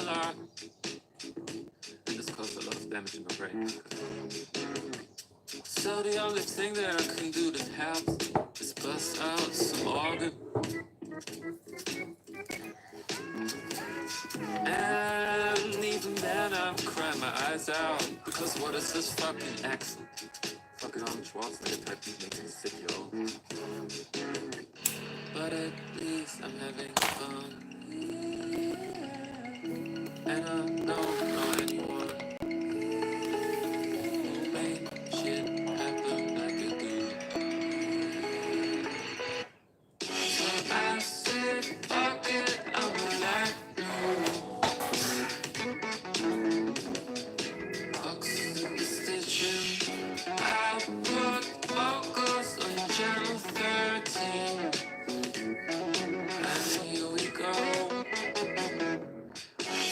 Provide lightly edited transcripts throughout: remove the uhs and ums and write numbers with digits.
a lot. And this caused a lot of damage in my brain. So the only thing that I can do that helps is bust out some organ. And even then I'm crying my eyes out. Because what is this fucking accent? Fucking Arnold Schwarzenegger type beat makes me sick, yo. But at least I'm having fun. And I don't know anyone who made shit happen like I do. So I said, fuck it, I'm alive. Oxygen. I put focus on channel 13. And here we go.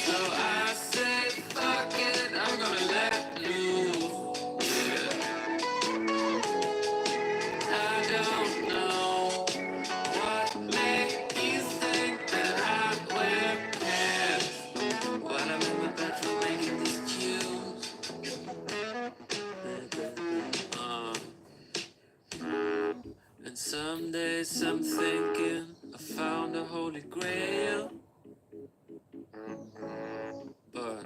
So I said, fuck it, I'm gonna let loose. Yeah. I don't know what made you think that I'd wear pants while I'm in my bedroom making these tunes. And some days I'm thinking I found a holy grail. But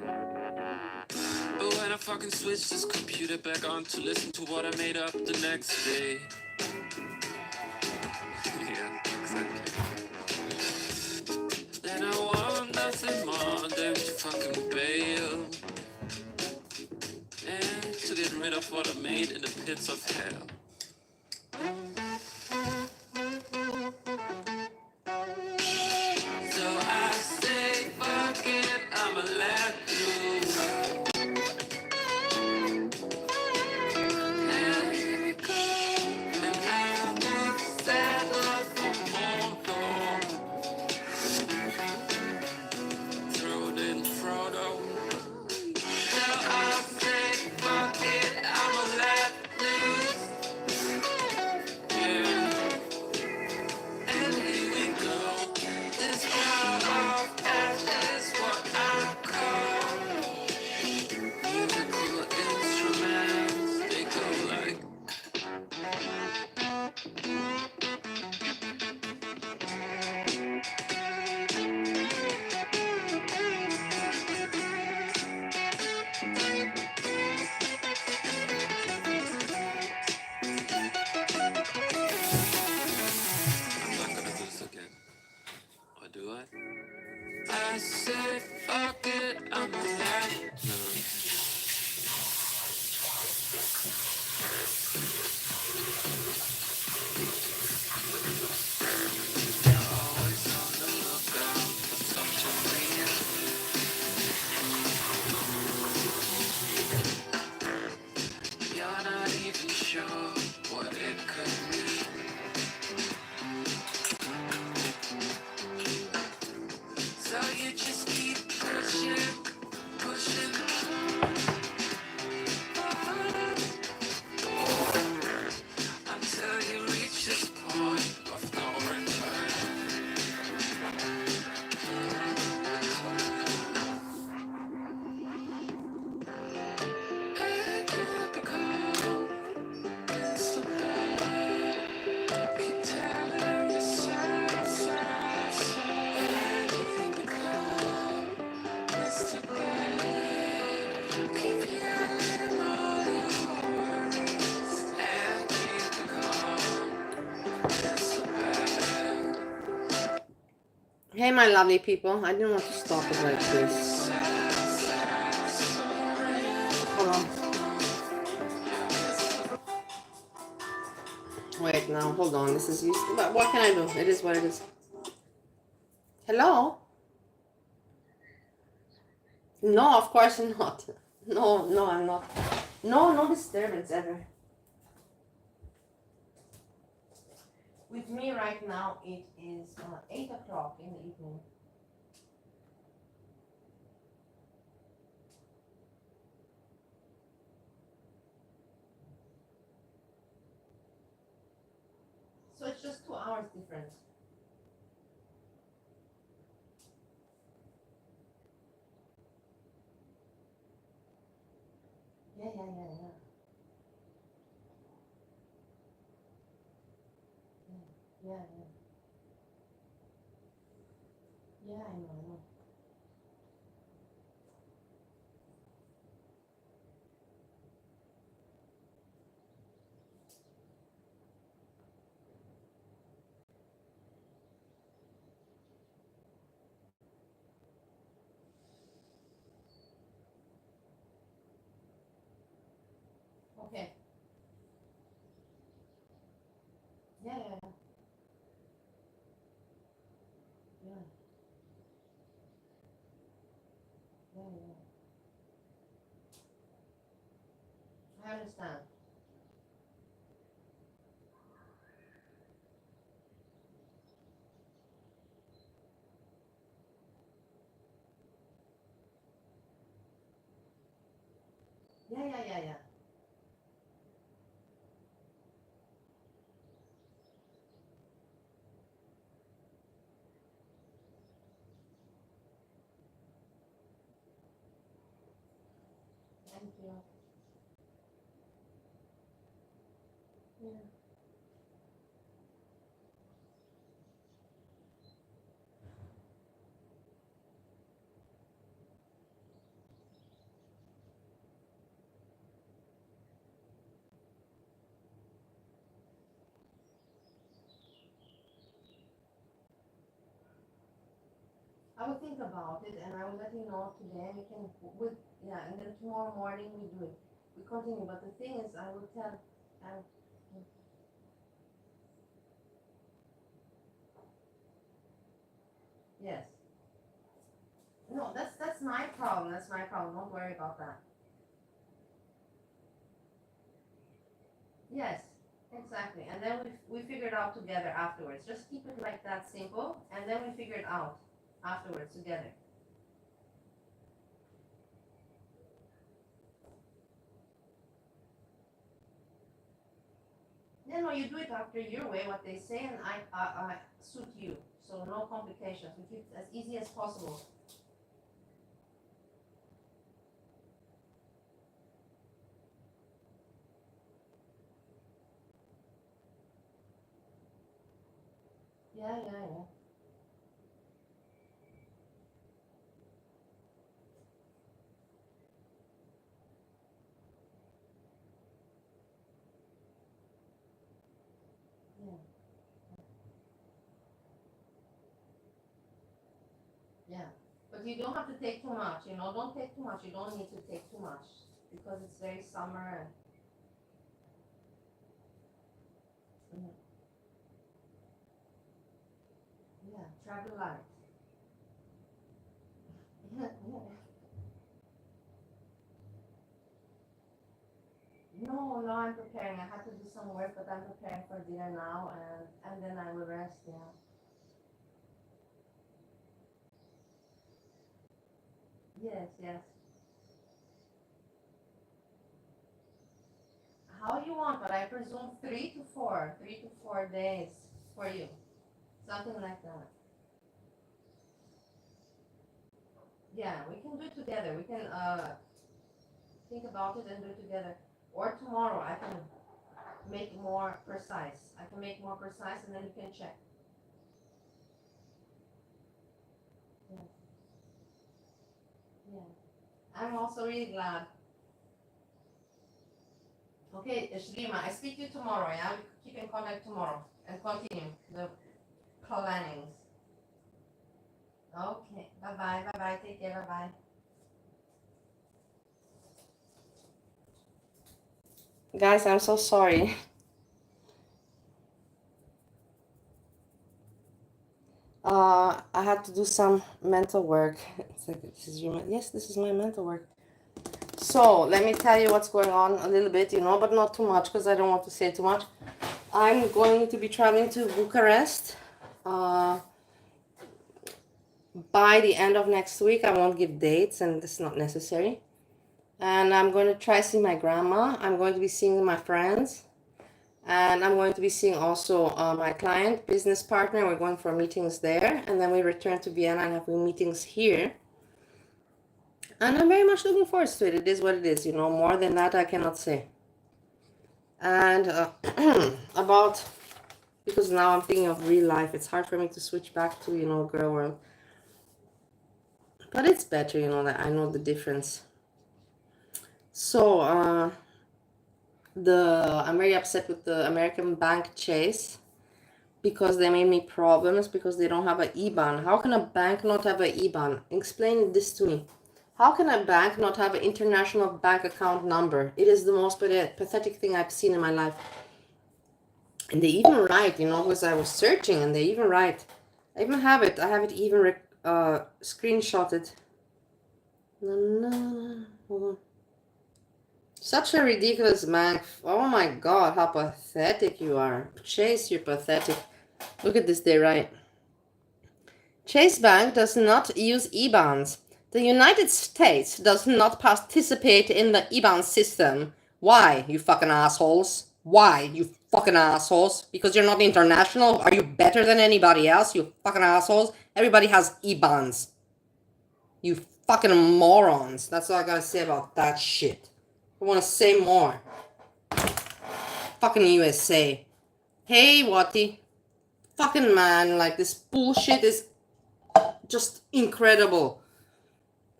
when I fucking switch this computer back on to listen to what I made up the next day. Yeah, exactly. Then I want nothing more than to fucking bail. And to get rid of what I made in the pits of hell. So I say, fuck it, I'ma let loose. And here we go. And I will settle for more gold. Throw it in Frodo. So I say, fuck it, I'ma let loose. Yeah. And here we go. This cloud of ash is what I call musical instruments. They go like. I'm not gonna do this again. Or do I? I said, fuck it, I'm alive. No. Always on the lookout for something real. You're not even sure what it could mean. So you just keep pushing, pushing forward until you reach this point of no return. And you become Mr. Bad. Keep telling yourself, and you become Mr. Bad. Keep yelling all your worries, and you become Mr. Bad. Hey, my lovely people. I didn't want to stop it like this. Hold on. Wait, now, hold on. This is used. But what can I do? It is what it is. Hello? No, of course not. No, no, I'm not. No, no disturbance ever. With me right now, it is 8 o'clock in the evening. So it's just 2 hours difference. Yeah, yeah. Yeah, I know, I know. Okay. Yeah, yeah, yeah. Yeah, yeah, yeah. I understand. Yeah, yeah, yeah, yeah. Thank you. Yeah. I will think about it and I will let you know today. We can, with, yeah, and then tomorrow morning we do it. We continue. But the thing is, I will tell, I, yes. No, that's my problem. That's my problem. Don't worry about that. Yes, exactly. And then we figure it out together afterwards. Just keep it like that simple, and then we figure it out afterwards together. Yeah, no, you do it after your way, what they say, and I suit you. So no complications. We keep it as easy as possible. Yeah, yeah, yeah, yeah, yeah. But you don't have to take too much, you know. Don't take too much. You don't need to take too much because it's very summer. And, yeah, travel light. Yeah, yeah. No, no, I'm preparing. I have to do some work, but I'm preparing for dinner now, and then I will rest. Yeah. Yes, yes. How you want, but I presume 3 to 4 days for you, something like that. Yeah, we can do it together. We can think about it and do it together. Or tomorrow I can make more precise. I can make more precise, and then you can check. Yeah, yeah. I'm also really glad. Okay, Shrima, I speak to you tomorrow. Yeah, we keep in contact tomorrow and continue the plannings. Okay, bye bye, bye bye. Take care, bye bye. Guys, I'm so sorry. I had to do some mental work. It's like, this is your, yes, this is my mental work. So let me tell you what's going on a little bit, you know, but not too much because I don't want to say too much. I'm going to be traveling to Bucharest by the end of next week. I won't give dates, and it's not necessary. And I'm going to try see my grandma. I'm going to be seeing my friends. And I'm going to be seeing also my client, business partner. We're going for meetings there. And then we return to Vienna and have meetings here. And I'm very much looking forward to it. It is what it is, you know. More than that, I cannot say. And about because now I'm thinking of real life. It's hard for me to switch back to, you know, girl world. But it's better, you know, that I know the difference. So, I'm very upset with the American bank Chase because they made me problems because they don't have an IBAN. How can a bank not have an IBAN? Explain this to me. How can a bank not have an international bank account number? It is the most pathetic thing I've seen in my life. And they even write, you know, because I was searching, and they even write. I even have it. I have it even screenshotted. No. Hold on. Such a ridiculous bank. Oh my god, how pathetic you are. Chase, you're pathetic. Look at this, they write. Chase Bank does not use IBANs. The United States does not participate in the IBAN system. Why, you fucking assholes? Why, you fucking assholes? Because you're not international? Are you better than anybody else, you fucking assholes? Everybody has IBANs. You fucking morons. That's all I gotta say about that shit. I wanna say more. Fucking USA. Hey, Watty. Fucking man, like, this bullshit is just incredible.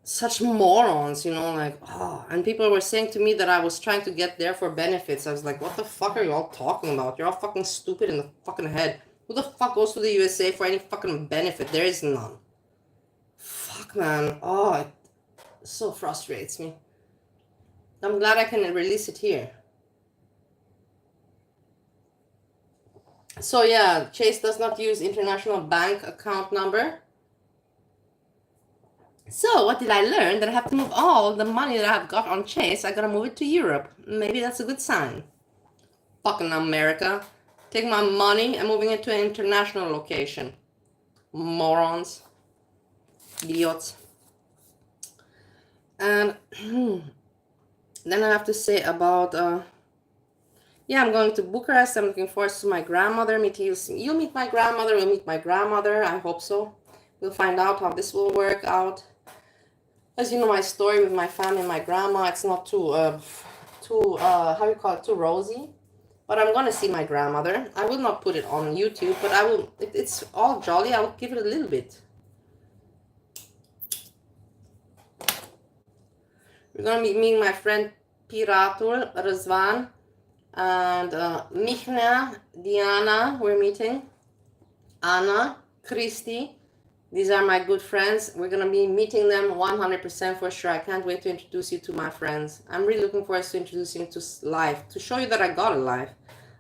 Such morons, you know, like, oh. And people were saying to me that I was trying to get there for benefits. I was like, what the fuck are you all talking about? You're all fucking stupid in the fucking head. Who the fuck goes to the USA for any fucking benefit? There is none. Fuck, man. Oh, it so frustrates me. I'm glad I can release it here. So yeah, Chase does not use international bank account number. So what did I learn? That I have to move all the money that I've got on Chase, I gotta move it to Europe. Maybe that's a good sign. Fucking America. Take my money and moving it to an international location. Morons. Idiots. And then I have to say about, yeah, I'm going to Bucharest. I'm looking forward to my grandmother. You'll meet my grandmother. We'll meet my grandmother. I hope so. We'll find out how this will work out. As you know, my story with my family and my grandma, it's not too how do you call it, too rosy. But I'm gonna see my grandmother. I will not put it on YouTube, but I will. It's all jolly. I will give it a little bit. We're gonna be meeting my friend Piratul, Razvan, and Michna, Diana. We're meeting Anna, Christy. These are my good friends. We're going to be meeting them 100% for sure. I can't wait to introduce you to my friends. I'm really looking forward to introducing you to life, to show you that I got a life.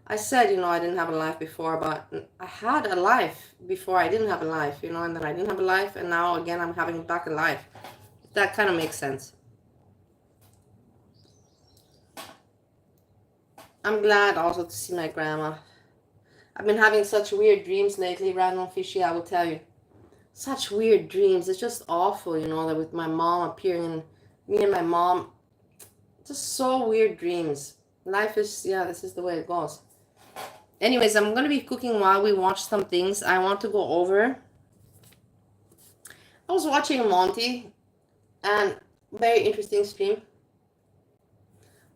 I said, you know, I didn't have a life before, but I had a life before I didn't have a life, you know, and then I didn't have a life, and now again I'm having back a life. That kind of makes sense. I'm glad also to see my grandma. I've been having such weird dreams lately, random fishy, I will tell you. Such weird dreams. It's just awful, you know, that with my mom appearing and me and my mom. Just so weird dreams. Life is, yeah, this is the way it goes. Anyways, I'm going to be cooking while we watch some things. I want to go over. I was watching Monty, and very interesting stream.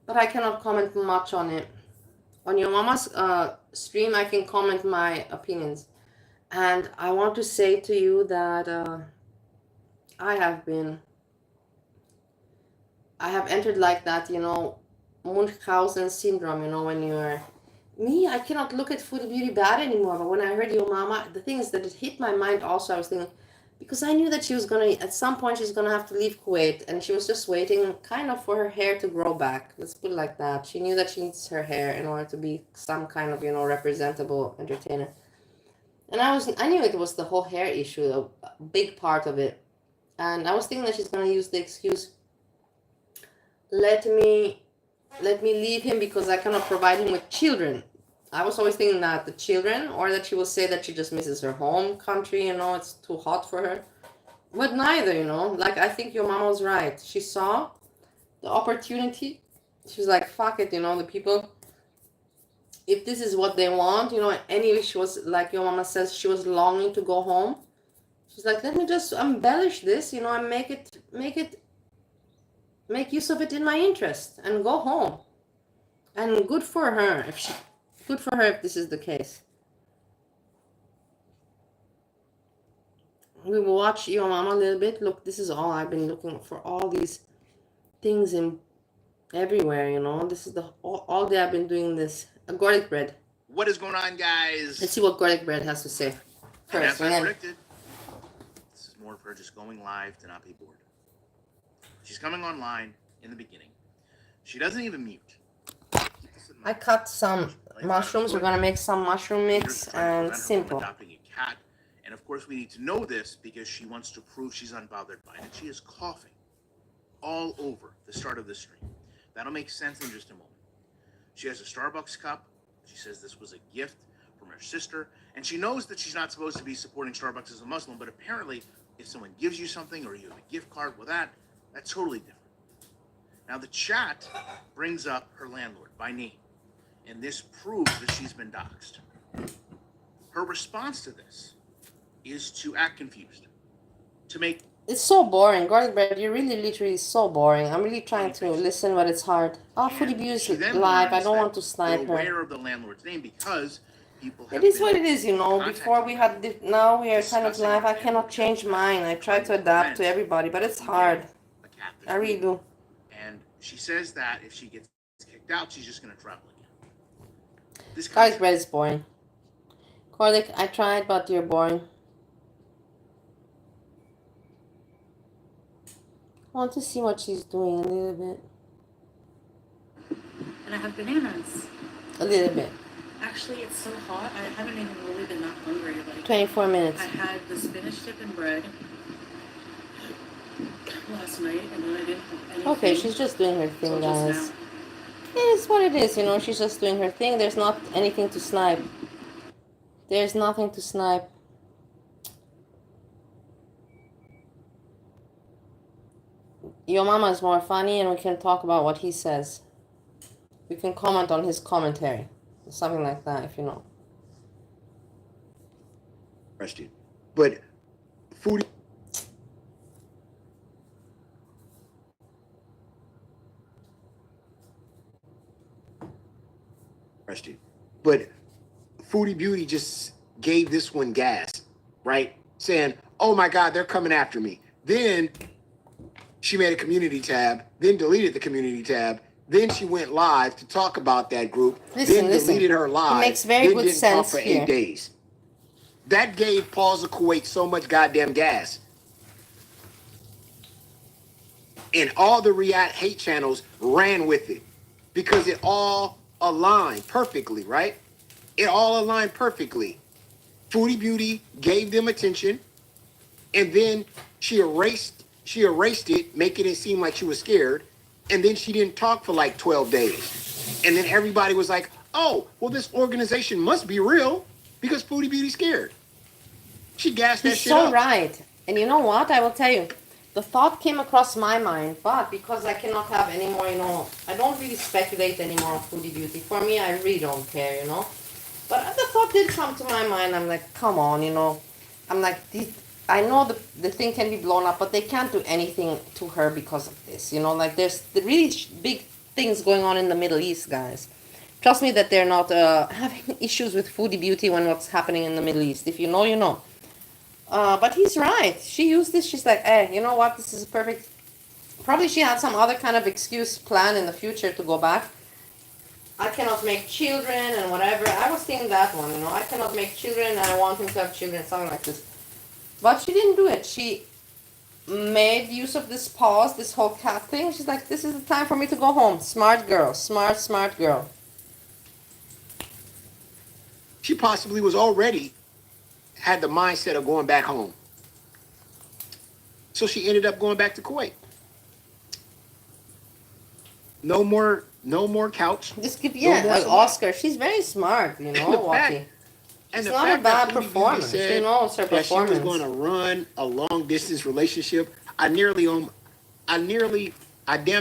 But I cannot comment much on it. On your mama's stream, I can comment my opinions. And I want to say to you that I have entered like that, you know, Munchausen syndrome, you know, when you're me, I cannot look at Foodie Beauty bad anymore. But when I heard YOMAMA, the thing is that it hit my mind also. I was thinking, because I knew that she was gonna, at some point she's gonna have to leave Kuwait, and she was just waiting kind of for her hair to grow back. Let's put it like that. She knew that she needs her hair in order to be some kind of, you know, representable entertainer. And I knew it was the whole hair issue, a big part of it. And I was thinking that she's gonna use the excuse, let me leave him because I cannot provide him with children. I was always thinking that the children, or that she will say that she just misses her home country, you know, it's too hot for her. But neither, you know, like, I think your mama was right. She saw the opportunity. She was like, fuck it, you know, the people, if this is what they want, you know, anyway, she was, like your mama says, she was longing to go home. She's like, let me just embellish this, you know, and make use of it in my interest and go home. And good for her if this is the case. We will watch YOMAMA a little bit. Look, this is all I've been looking for, all these things in everywhere, you know. This is the all day I've been doing this. A garlic bread. What is going on, guys? Let's see what garlic bread has to say. And First, as I and then predicted, this is more of her just going live to not be bored. She's coming online in the beginning. She doesn't even mute. I cut some mushrooms. We're gonna make some mushroom mix, and simple. Adopting a cat, and of course we need to know this because she wants to prove she's unbothered by it. And she is coughing all over the start of the stream. That'll make sense in just a moment. She has a Starbucks cup. She says this was a gift from her sister, and she knows that she's not supposed to be supporting Starbucks as a Muslim, but apparently if someone gives you something or you have a gift card, well, that's totally different. Now the chat brings up her landlord by name, and this proves that she's been doxxed. Her response to this is to act confused, to make... It's so boring. Garlic bread, you're really literally so boring. I'm really trying to listen, but it's hard. Oh, Foodie Abuse live. I don't want to snipe her. Aware of the landlord's name because people have it is what it is, you know. Before we had now we are kind of live. I cannot change mine. I try to adapt to everybody, but it's hard. I really do. And she says that if she gets kicked out, she's just going to travel again. This garlic bread is boring. Garlic, I tried, but you're boring. I want to see what she's doing a little bit. And I have bananas. A little bit. Actually, it's so hot, I haven't even really been that hungry. Like, 24 minutes. I had the spinach dip and bread last night, and then I didn't have anything. Okay, she's just doing her thing, guys. It is what it is, you know. She's just doing her thing. There's not anything to snipe. There's nothing to snipe. YOMAMA is more funny, and we can talk about what he says. We can comment on his commentary. Something like that, if you know. Question. But Foodie... Question. But Foodie Beauty just gave this one gas, right? Saying, oh my God, they're coming after me. Then she made a community tab, then deleted the community tab. Then she went live to talk about that group, then deleted her live, it makes very good didn't sense talk for here. 8 days. That gave Paws of Kuwait so much goddamn gas. And all the Riyadh hate channels ran with it because it all aligned perfectly, right? It all aligned perfectly. Foodie Beauty gave them attention, and then she erased it, making it seem like she was scared. And then she didn't talk for like 12 days. And then everybody was like, oh, well, this organization must be real because Foodie Beauty's scared. She gassed that shit up. He's so right. And you know what? I will tell you. The thought came across my mind, but because I cannot have any more, you know, I don't really speculate anymore on Foodie Beauty. For me, I really don't care, you know. But the thought did come to my mind. I'm like, come on, you know. I'm like, I know the thing can be blown up, but they can't do anything to her because of this. You know, like there's the really big things going on in the Middle East, guys. Trust me that they're not having issues with Foodie Beauty when what's happening in the Middle East. If you know, you know. But he's right. She used this. She's like, hey, you know what? This is perfect. Probably she had some other kind of excuse plan in the future to go back. I cannot make children and whatever. I was thinking that one, you know. I cannot make children and I want him to have children, something like this. But she didn't do it. She made use of this pause, this whole cat thing. She's like, this is the time for me to go home. Smart girl. Smart girl. She possibly was already had the mindset of going back home. So she ended up going back to Kuwait. No more couch. Just give Oscar. She's very smart, you know, Wati. It's not a bad performance. She knows her performance. She was going to run a long distance relationship. I damn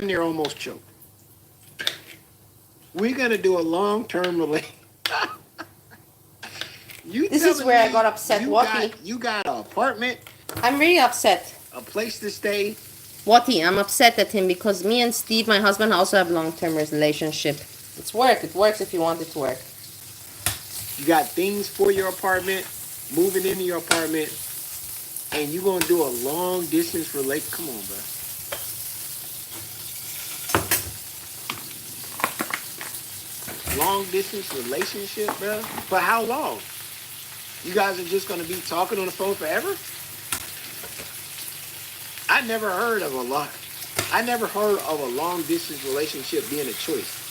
near almost choked. We're going to do a long-term relationship. This is where I got upset, Wati. You got an apartment. I'm really upset. A place to stay. Wati, I'm upset at him because me and Steve, my husband, also have long-term relationship. It's work. It works if you want it to work. You got things for your apartment, moving into your apartment, And you gonna do a long distance relate? Come on, bro. Long distance relationship, bro? For how long? You guys are just gonna be talking on the phone forever? I never heard of a lot. I never heard of a long distance relationship being a choice.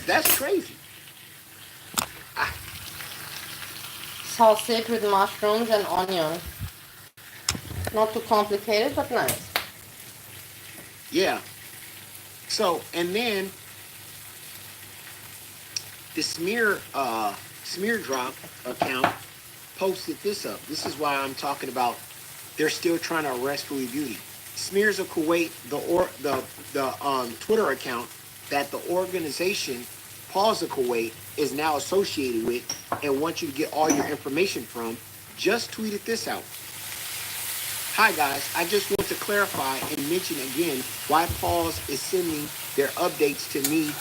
That's crazy. Sausage with mushrooms and onion. Not too complicated, but nice. Yeah. So, and then the smear drop account posted this up. This is why I'm talking about they're still trying to arrest Foodie Beauty. Smears of Kuwait, the Twitter account that the organization Paws of Kuwait is now associated with and wants you to get all your information from, just tweeted this out. Hi guys, I just want to clarify and mention again why Paws is sending their updates to me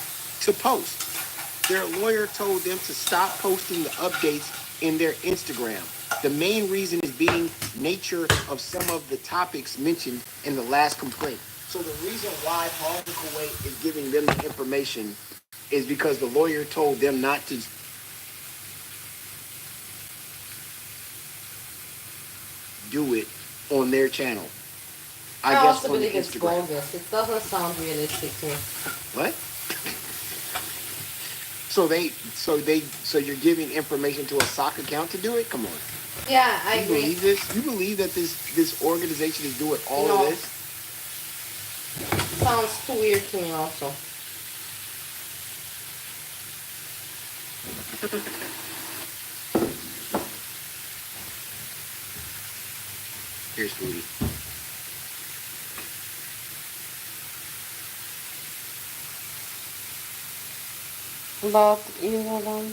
to post. Their lawyer told them to stop posting the updates in their Instagram. The main reason is being nature of some of the topics mentioned in the last complaint. So the reason why Paws of Kuwait is giving them the information is because the lawyer told them not to do it on their channel. I guess also on the believe it's Instagram. bogus. It doesn't sound realistic to me. What? So you're giving information to a sock account to do it? Come on. Yeah, I You agree. believe this? You believe that this organization is doing all No. of this? Sounds too weird to me also. Here's Foodie. But you know,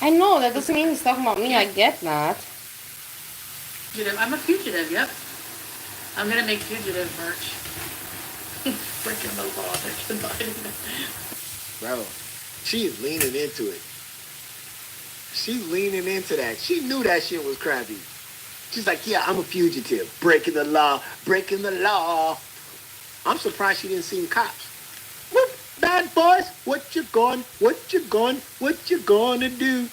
I know that doesn't mean he's talking about me. I get that. Fugitive. I'm a fugitive, yep. I'm gonna make fugitive merch. Breaking the law, there's the button. Bro, she is leaning into it. She's leaning into that. She knew that shit was crappy. She's like, yeah, I'm a fugitive. Breaking the law, breaking the law. I'm surprised she didn't see the cops. Whoop, bad boys, what you gonna do?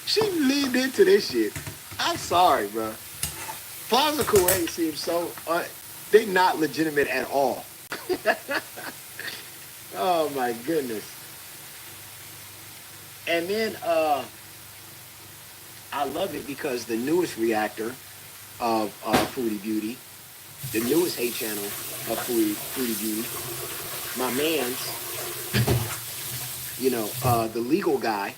She leaned into this shit. I'm sorry, bro. Plaza Kuwait seems so, they not legitimate at all. Oh my goodness. And then I love it because the newest reactor of Foodie Beauty, the newest hate channel of Foodie Beauty, my man's, the legal guy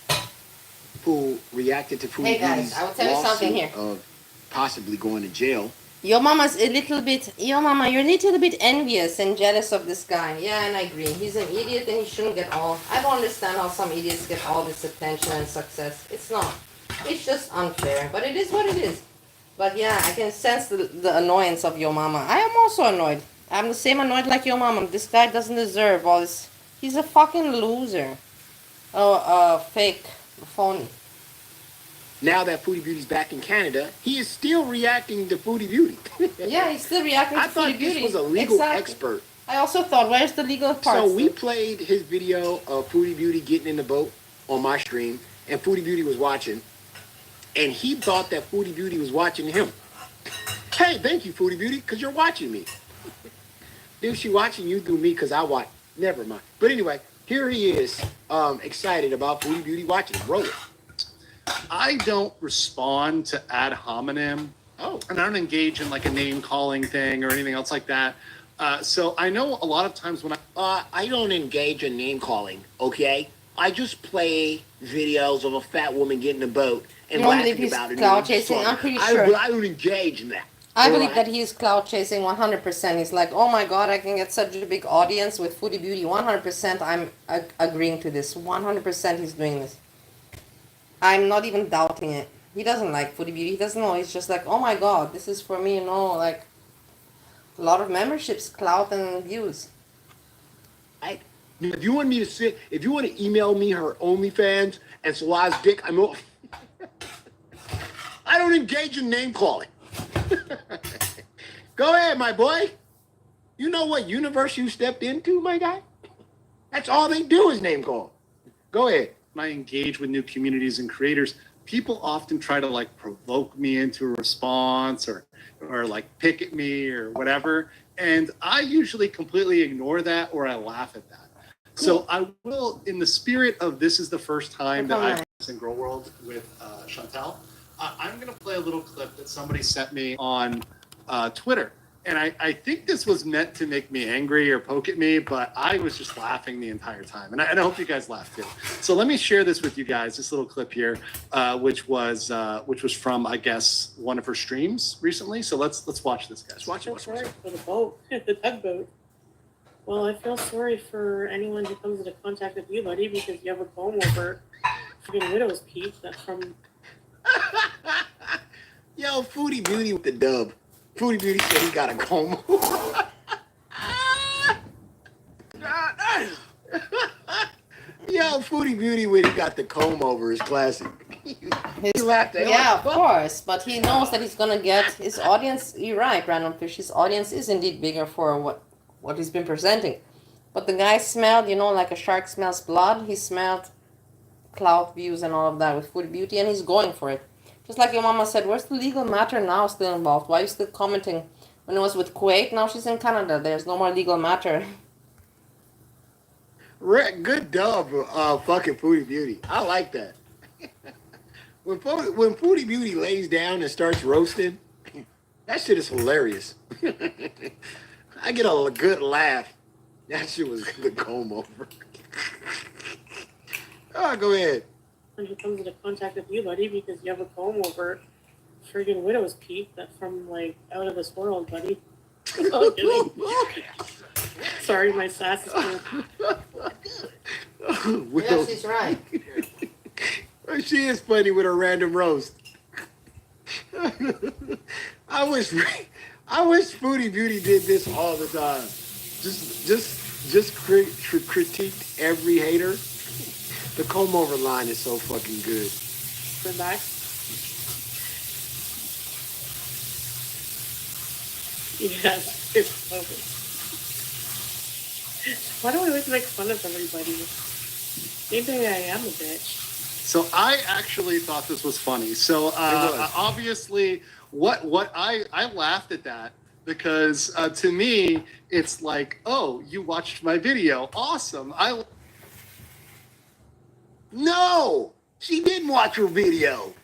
who reacted to Foodie Hey guys, Beauty's I will tell you something lawsuit here. of possibly going to jail. Your mama's a little bit, your mama, you're a little bit envious and jealous of this guy. Yeah, and I agree. He's an idiot and he shouldn't get all. I don't understand how some idiots get all this attention and success. It's not. It's just unfair. But it is what it is. But yeah, I can sense the annoyance of your mama. I am also annoyed. I'm the same annoyed like your mama. This guy doesn't deserve all this. He's a fucking loser. Oh, fake. Phony. Now that Foodie Beauty's back in Canada, he is still reacting to Foodie Beauty. Yeah, he's still reacting to I thought Foodie Beauty. this was a legal Exactly. expert. I also thought, where's the legal part? So we played his video of Foodie Beauty getting in the boat on my stream, and Foodie Beauty was watching, and he thought that Foodie Beauty was watching him. Hey, thank you, Foodie Beauty, because you're watching me. Dude, she watching you through me because I watch. Never mind. But anyway, here he is, excited about Foodie Beauty watching. Roll it. I don't respond to ad hominem. Oh. And I don't engage in like a name calling thing or anything else like that. So I know a lot of times when I don't engage in name calling, okay? I just play videos of a fat woman getting in a boat and You don't laughing believe he's about it. clout chasing? I'm pretty sure. I don't engage in that. I believe Alright? that he's cloud chasing 100%. He's like, oh my god, I can get such a big audience with Foodie Beauty. 100% I'm agreeing to this. 100% he's doing this. I'm not even doubting it. He doesn't like Foodie Beauty. He doesn't know. He's just like, oh my god, this is for me, like a lot of memberships, clout and views. Right? If you want me to if you want to email me her OnlyFans and Salah's dick, I'm off. I don't engage in name calling. Go ahead, my boy. You know what universe you stepped into, my guy? That's all they do is name call. Go ahead. When I engage with new communities and creators, people often try to like provoke me into a response or like pick at me or whatever. And I usually completely ignore that or I laugh at that. So I will, in the spirit of this is the first time that I've in Grow World with Chantel, I'm going to play a little clip that somebody sent me on Twitter. And I think this was meant to make me angry or poke at me, but I was just laughing the entire time. And I hope you guys laughed too. So let me share this with you guys, this little clip here, which was from, I guess, one of her streams recently. So let's watch this, guys. Watch it. Sorry for the boat, the tugboat. Well, I feel sorry for anyone who comes into contact with you, buddy, because you have a comb over freaking widow's peak. That's from... Yo, Foodie Beauty with the dub. Foodie Beauty said he got a comb over. Yo, Foodie Beauty when he got the comb over is classic. He laughed at Yeah, of course, but he knows that he's gonna get his audience. You're right, Random Fish. His audience is indeed bigger for what he's been presenting. But the guy smelled, like a shark smells blood. He smelled clout views and all of that with Foodie Beauty, and he's going for it. Just like your mama said, where's the legal matter now still involved? Why are you still commenting? When it was with Kuwait, now she's in Canada. There's no more legal matter. Good dub, fucking Foodie Beauty. I like that. When Foodie Beauty lays down and starts roasting, that shit is hilarious. I get a good laugh. That shit was the comb over. Oh, go ahead. Who comes into contact with you, buddy, because you have a comb over friggin' widow's peak that's from, like, out of this world, buddy. Sorry, my sass is cool. Yes, he's right. She is funny with her random roast. I wish Foodie Beauty did this all the time. Just critique every hater. The comb over line is so fucking good. We're back. Yes, it's perfect. Why do I always make fun of everybody? Maybe I am a bitch. So I actually thought this was funny. So obviously, what I laughed at that because to me it's like, oh, you watched my video, awesome. No, she didn't watch her video.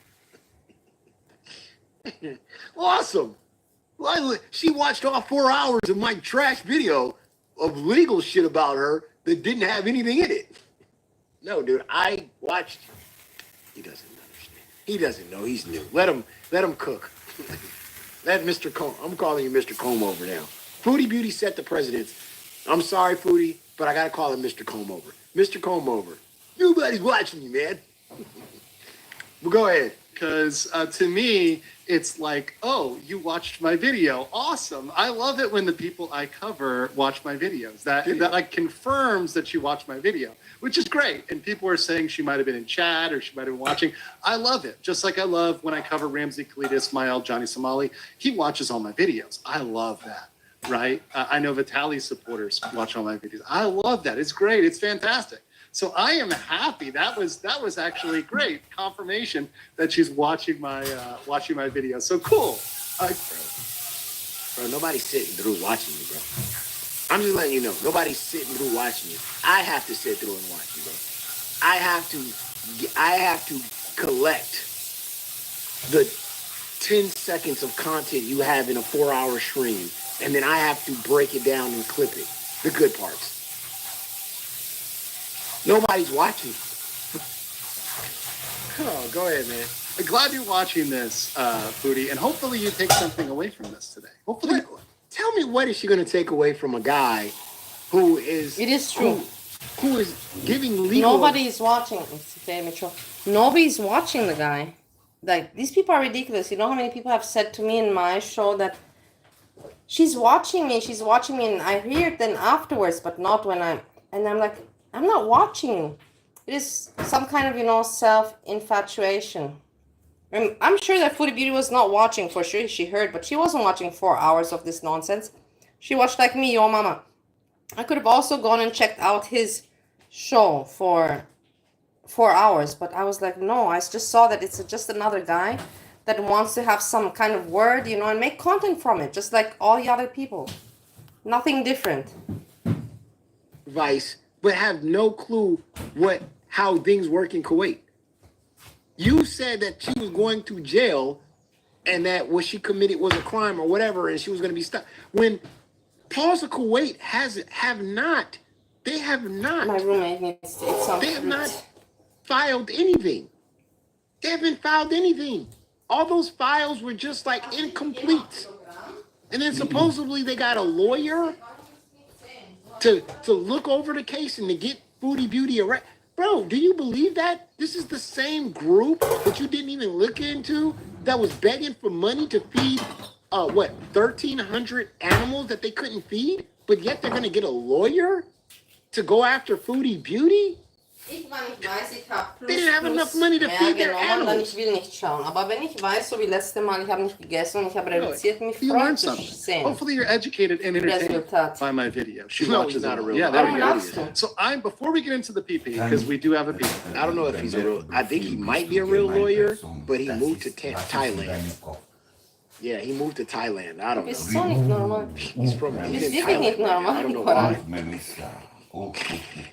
Awesome. Well, she watched all 4 hours of my trash video of legal shit about her that didn't have anything in it. No, dude, I watched. He doesn't understand. He doesn't know. He's new. Let him cook. Let Mr. Comb. I'm calling you Mr. Comb over now. Foodie Beauty set the precedence. I'm sorry, Foodie, but I gotta call him Mr. Comb over. Mr. Comb over. Nobody's watching you, man. Well, go ahead. Because to me, it's like, oh, you watched my video. Awesome. I love it when the people I cover watch my videos. That like confirms that you watched my video, which is great. And people are saying she might have been in chat or she might have been watching. I love it. Just like I love when I cover Ramsey Khalid Ismail, Johnny Somali. He watches all my videos. I love that. Right? I know Vitali's supporters watch all my videos. I love that. It's great. It's fantastic. So I am happy. That was actually great confirmation that she's watching my video. So cool. Bro, nobody's sitting through watching you, bro. I'm just letting you know. Nobody's sitting through watching you. I have to sit through and watch you, bro. I have to collect the 10 seconds of content you have in a 4-hour stream, and then I have to break it down and clip it. The good parts. Nobody's watching. Oh, go ahead, man. I'm glad you're watching this, Foodie, and hopefully you take something away from this today. Hopefully. Tell me, what is she going to take away from a guy who is... It is true. Who is giving legal... Nobody's watching. It's okay, Mitchell. Nobody's watching the guy. Like, these people are ridiculous. You know how many people have said to me in my show that she's watching me, and I hear it then afterwards, but not when I'm... And I'm like, I'm not watching. It is some kind of, self-infatuation. And I'm sure that Foodie Beauty was not watching, for sure she heard, but she wasn't watching 4 hours of this nonsense. She watched like me, YOMAMA. I could have also gone and checked out his show for 4 hours, but I was like, no, I just saw that it's just another guy that wants to have some kind of word, and make content from it, just like all the other people. Nothing different. Advice, but have no clue how things work in Kuwait. You said that she was going to jail and that what she committed was a crime or whatever, and she was going to be stuck. When parts of Kuwait have not My roommate needs to eat some they have fruit. not filed anything. They haven't filed anything. All those files were just like incomplete. And then supposedly they got a lawyer to look over the case and to get Foodie Beauty arrested. Bro, do you believe that? This is the same group that you didn't even look into that was begging for money to feed 1,300 animals that they couldn't feed, but yet they're gonna get a lawyer to go after Foodie Beauty? Ich, wenn ich weiß, ich habe plus, They didn't have enough money to feed their animals. Ich will nicht schauen. Aber wenn ich weiß, so wie letztes Mal, ich habe nicht gegessen und ich habe reduziert, mich You freut learned zu something. sehen. Hopefully you're educated and entertained Resultat. by my video. She No, watches he's not it. a real Yeah, lawyer. there we Oh, go. that's So before we get into the PP, because we do have a PP. I don't know if he's a real. I think he might be a real lawyer, but he moved to Thailand. Yeah, he moved to Thailand. I don't Du bist know. so nicht normal. He's Du in bist wirklich nicht Thailand. normal, I don't know Nicola. why. Du I bist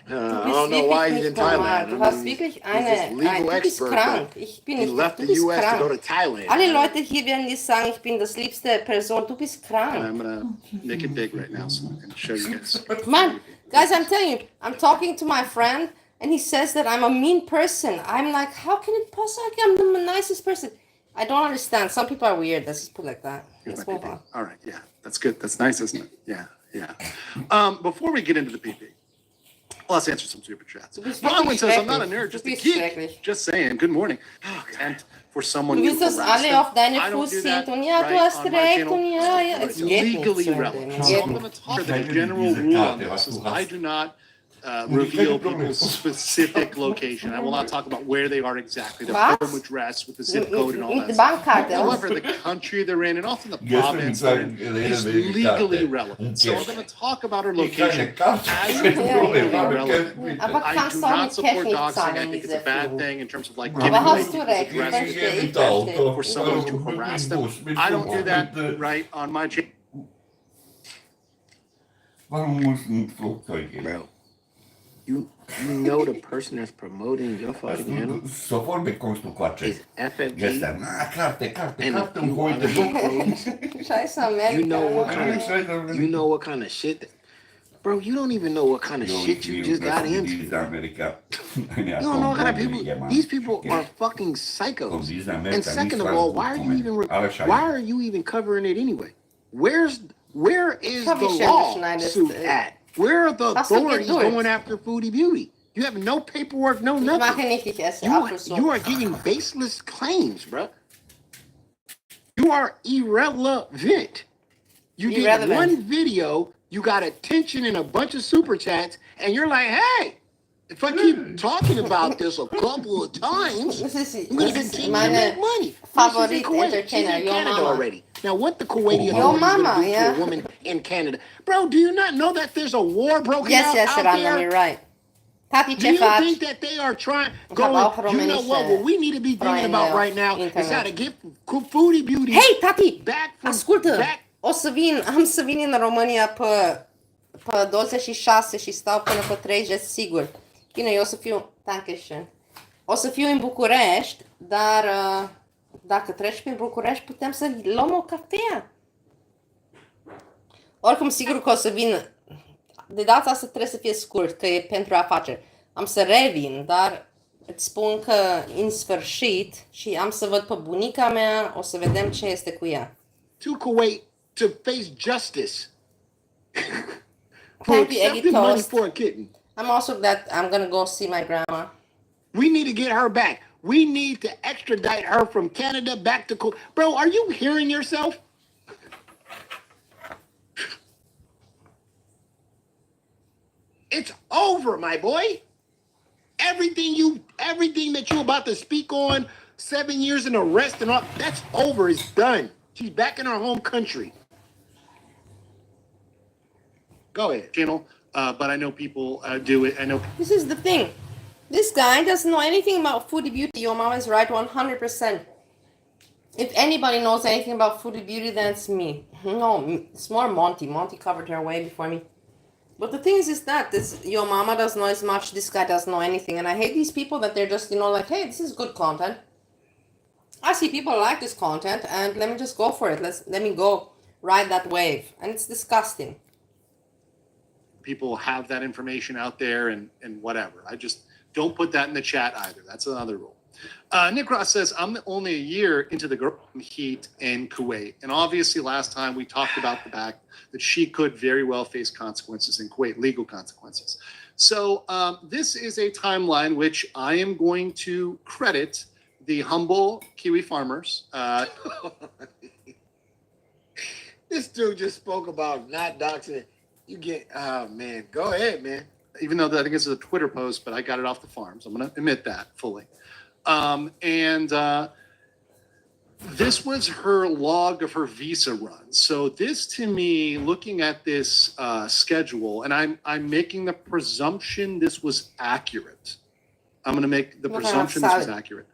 don't know why wirklich he's in nicht normal. Thailand. Du I hast mean, wirklich he's this legal du bist expert, krank. but Ich bin he nicht, left du the bist U.S. to go to krank. Thailand. Alle Leute hier werden dir sagen, ich bin das liebste Person. Du bist And krank. I'm going to make it big right now so I can show you guys. Man, guys, I'm telling you, I'm talking to my friend and he says that I'm a mean person. I'm like, how can it possibly? I'm the nicest person. I don't understand. Some people are weird. Let's just put it like that. Here's Let's my move PP. on. All right, yeah, that's good. That's nice, isn't it? Yeah. Before we get into the PP, let's answer some super chats. bist Bronwyn wirklich says, I'm not a schrecklich. nerd, Du just a bist geek. schrecklich. Just saying, good morning. And for someone Du who willst, dass harassed alle them, auf deine I don't Fuß do sind that und ja, du right hast on my recht channel. und ja, But es it's geht nicht legally so in relevant. dem. So Geht I'm nicht. going to talk about the general rule on this. Is I do not reveal people's specific location. I will not talk about where they are exactly, their Was? home address with the zip code and all Mit that der stuff. Bankkarte. However, the country they're in and often the province they're in is legally relevant. So I'm going to talk about her location as legally relevant. Aber I kannst do du auch not mit support Technik doxing. I zahlen, think it's diese a bad Firmen. thing in terms of like Aber giving hast du away recht, people's ich addresses verstehe, ich verstehe. for someone to harass them. I don't do that right on my channel. Waarom moest een vliegtuig in? Bro, you know the person that's promoting your fucking channel Zo voor bij komst nog wat. is FFG. Gestern, karte, And a few gooi other de employees. Scheiße, Amerika. You know what kind of shit that, bro, you don't even know what kind of shit you just got into. Amerika. You don't know what kind of people. These people are fucking psychos. And second of all, why are you even covering it anyway? Where is the lawsuit at? Where are the authorities going after Foodie Beauty? You have no paperwork, no Ich mache nothing. nicht, ich esse You Apfelsuppe. are getting baseless claims, bro. You are irrelevant. You did Irrelevant. one video, you got attention and a bunch of super chats, and you're like, hey, if I keep talking about this a couple of times, Das ist, I'm going to das ist continue to meine make money. Now, she's in Favorit Kuwait. She's Entertainer, in Canada YOMAMA. already. Now, what the Kuwaiti Yo authorities Mama, going to do yeah. to a woman in Canada? Bro, do you not know that there's a war broken Yes, out Random, there? you're right. Tati, Do you ce think faci? that they are trying, Ich going, habe auch you know what we need to be thinking Freunde about right auf now is Internet. how to get Foodie Beauty Hei, Tati, back from ascultă, back. am să vin în România pe 26 și stau până pe 30, sigur. Bine, eu o să fiu, Dankeschön. O să fiu în București, dar dacă treci prin București, putem să luăm o cafea. Oricum, sigur că o să vin, de data asta trebuie să fie scurt, că e pentru afaceri. Am să revin, dar îți spun că în sfârșit și am să văd pe bunica mea, o să vedem ce este cu ea. To Kuwait to face justice for Thank you, Eggy accepting money Toast. for a kitten. I'm also that I'm gonna go see my grandma. We need to get her back. We need to extradite her from Canada back to Kuwait. Bro, are you hearing yourself? It's over. over, my boy. Everything that you're about to speak on, 7 years in arrest and all, that's over. It's done. She's back in her home country. Go ahead. Channel, but I know people do it. I know. This is the thing. This guy doesn't know anything about foodie beauty. Your mom is right 100%. If anybody knows anything about foodie beauty, then it's me. No, it's more Monty. Monty covered her way before me. But the thing is that your mama doesn't know as much. This guy doesn't know anything. And I hate these people that they're just, like, hey, this is good content. I see people like this content and let me just go for it. Let me go ride that wave. And it's disgusting. People have that information out there and whatever. I just don't put that in the chat either. That's another rule. Nick Ross says, I'm only a year into the heat in Kuwait. And obviously last time we talked about the fact that she could very well face consequences in Kuwait, legal consequences. So this is a timeline which I am going to credit the humble Kiwi farmers. This dude just spoke about not doxing. You get, oh man, go ahead, man. Even though I think this is a Twitter post, but I got it off the farm. So I'm going to admit that fully. This was her log of her visa run. So this to me, looking at this schedule, and I'm making the presumption this was accurate. I'm going to make the presumption this was accurate.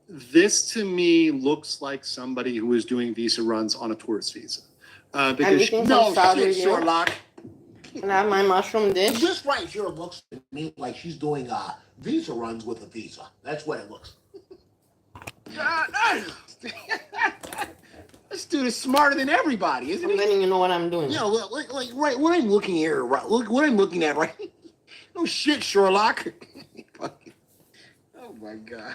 This to me looks like somebody who is doing visa runs on a tourist visa. Because Sherlock. And I have my mushroom dish. This right here looks to me like she's doing visa runs with a visa. That's what it looks. This dude is smarter than everybody, isn't he? I'm letting you know what I'm doing. Yeah, like right. What I'm looking here, right? Look what I'm looking at, right? No shit, Sherlock. Oh my god.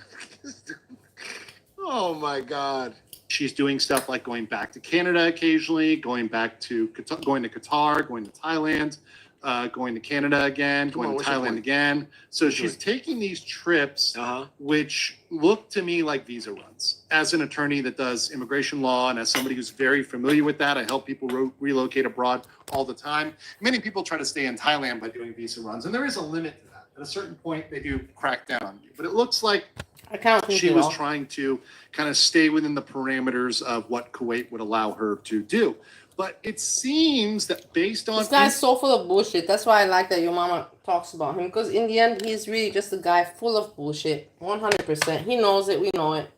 Oh my god. She's doing stuff like going back to Canada occasionally, going to Qatar, going to Thailand, going to Canada again, going to Thailand again. So she's taking these trips, which look to me like visa runs. As an attorney that does immigration law and as somebody who's very familiar with that, I help people relocate abroad all the time. Many people try to stay in Thailand by doing visa runs, and there is a limit to that. At a certain point, they do crack down on you. But it looks like she was trying to kind of stay within the parameters of what Kuwait would allow her to do. But it seems that based on... This guy's so full of bullshit. That's why I like that your mama talks about him. Because in the end, he's really just a guy full of bullshit. 100%. He knows it. We know it.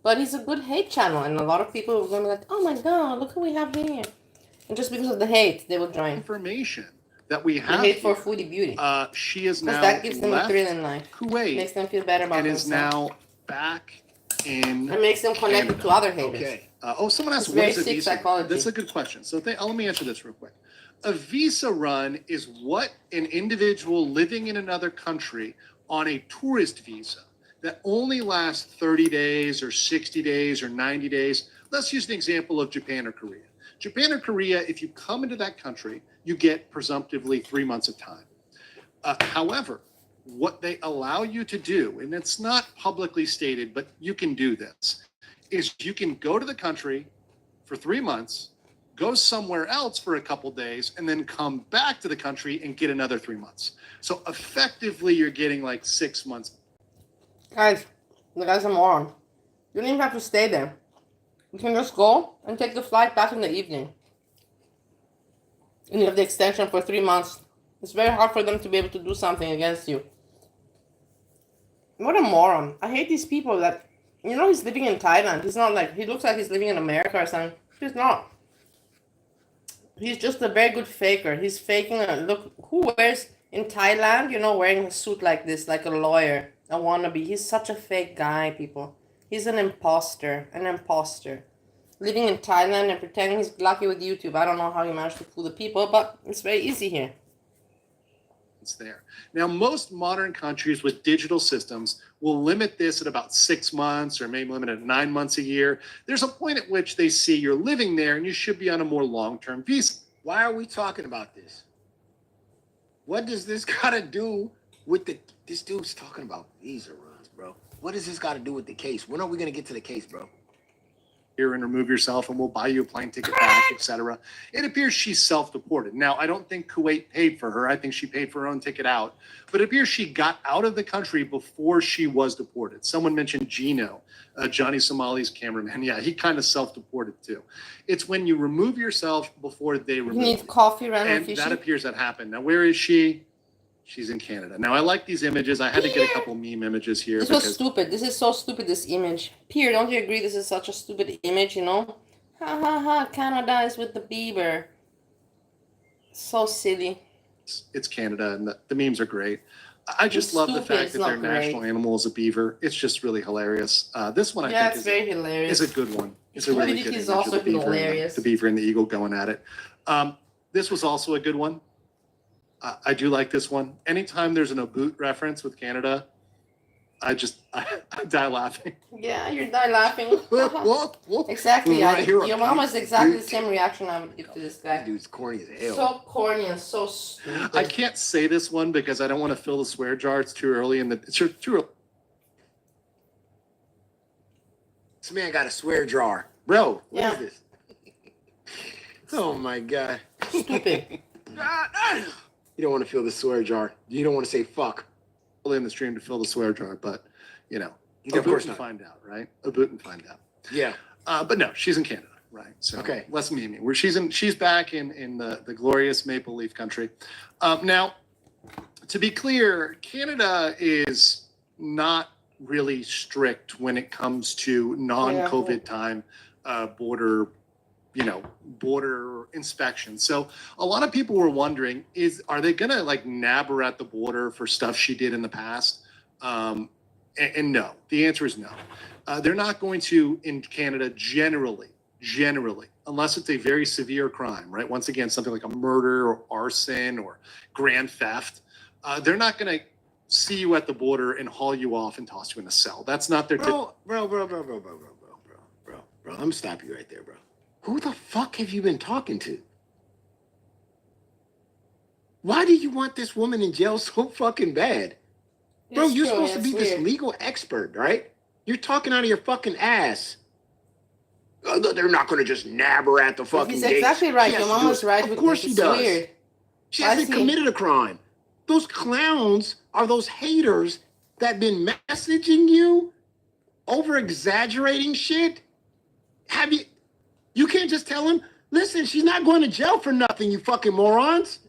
But he's a good hate channel. And a lot of people are going to be like, oh my God, look who we have here. And just because of the hate, they will join. Information that we have. The hate for foodie beauty. She is now that gives them a thrill in life. Kuwait. Makes them feel better about themselves. And is now back in It makes them connected to other haters. Okay. Someone asked, It's what very is a sick visa? psychology. That's a good question. So let me answer this real quick. A visa run is what an individual living in another country on a tourist visa that only lasts 30 days or 60 days or 90 days. Let's use an example of Japan or Korea. Japan or Korea, if you come into that country, you get presumptively 3 months of time. However, what they allow you to do, and it's not publicly stated, but you can do this, is you can go to the country for 3 months, go somewhere else for a couple days, and then come back to the country and get another 3 months. So effectively, you're getting like 6 months. Guys, the guy's a moron. You don't even have to stay there. You can just go and take the flight back in the evening. And you have the extension for 3 months. It's very hard for them to be able to do something against you. What a moron. I hate these people that, he's living in Thailand. He's not like, he looks like he's living in America or something. He's not. He's just a very good faker. He's faking look, who wears in Thailand, wearing a suit like this, like a lawyer, a wannabe. He's such a fake guy, people. He's an imposter. Living in Thailand and pretending he's lucky with YouTube. I don't know how he managed to fool the people, but it's very easy here. It's there. Now, most modern countries with digital systems will limit this at about 6 months or maybe limit it at 9 months a year. There's a point at which they see you're living there and you should be on a more long-term visa. Why are we talking about this? What does this got to do with this dude's talking about visa runs, bro? What does this got to do with the case? When are we going to get to the case, bro? here and remove yourself and we'll buy you a plane ticket back, etc. It appears she's self-deported. Now, I don't think Kuwait paid for her. I think she paid for her own ticket out. But it appears she got out of the country before she was deported. Someone mentioned Gino, Johnny Somali's cameraman. Yeah, he kind of self-deported too. It's when you remove yourself before they remove You need you. coffee, random And fishy. that appears that happened. Now, where is she? She's in Canada. Now, I like these images. I had to get a couple meme images here. This was stupid. This is so stupid, this image. Pierre, don't you agree this is such a stupid image, you know? Ha ha ha, Canada is with the beaver. So silly. It's Canada, and the memes are great. I just It's love the stupid, fact it's that their not great. national animal is a beaver. It's just really hilarious. This one, I Yeah, think, it's very hilarious. is a good one. It's a really Moby good Dick is image of also the beaver and hilarious. the beaver and the eagle going at it. This was also a good one. I do like this one. Anytime there's an Oboot reference with Canada, I die laughing. Yeah, you die laughing. Exactly. Right here. Your mom has exactly the same reaction I would give to this guy. Dude's corny as hell. So corny and so stupid. I can't say this one because I don't want to fill the swear jar. It's too early in the. It's too early. This man got a swear jar. Bro, what Yeah. is this? Oh my God. Stupid. You don't want to feel the swear jar. You don't want to say fuck. In the stream to fill the swear jar, but you know, Yeah, of Oboot course and not. find out, right? Oboot and find out. Yeah. But no, she's in Canada, right? So Okay. less meme. Where she's back in the glorious Maple Leaf country. Now, to be clear, Canada is not really strict when it comes to non-COVID time border inspection. So a lot of people were wondering, are they gonna like nab her at the border for stuff she did in the past? And no, the answer is no. They're not going to in Canada generally, unless it's a very severe crime, right? Once again, something like a murder or arson or grand theft. They're not gonna see you at the border and haul you off and toss you in a cell. That's not their Bro, I'm gonna stop you right there, bro. Who the fuck have you been talking to? Why do you want this woman in jail so fucking bad? Bro, It's you're true, supposed to be it's this weird. legal expert, right? You're talking out of your fucking ass. They're not gonna just nab her at the fucking He's gate. exactly right. She has Your to do mama's it. right Of with course this. she It's does. weird. She I hasn't see. committed a crime. Those clowns are those haters that been messaging you, over exaggerating shit. You can't just tell them, listen, she's not going to jail for nothing, you fucking morons.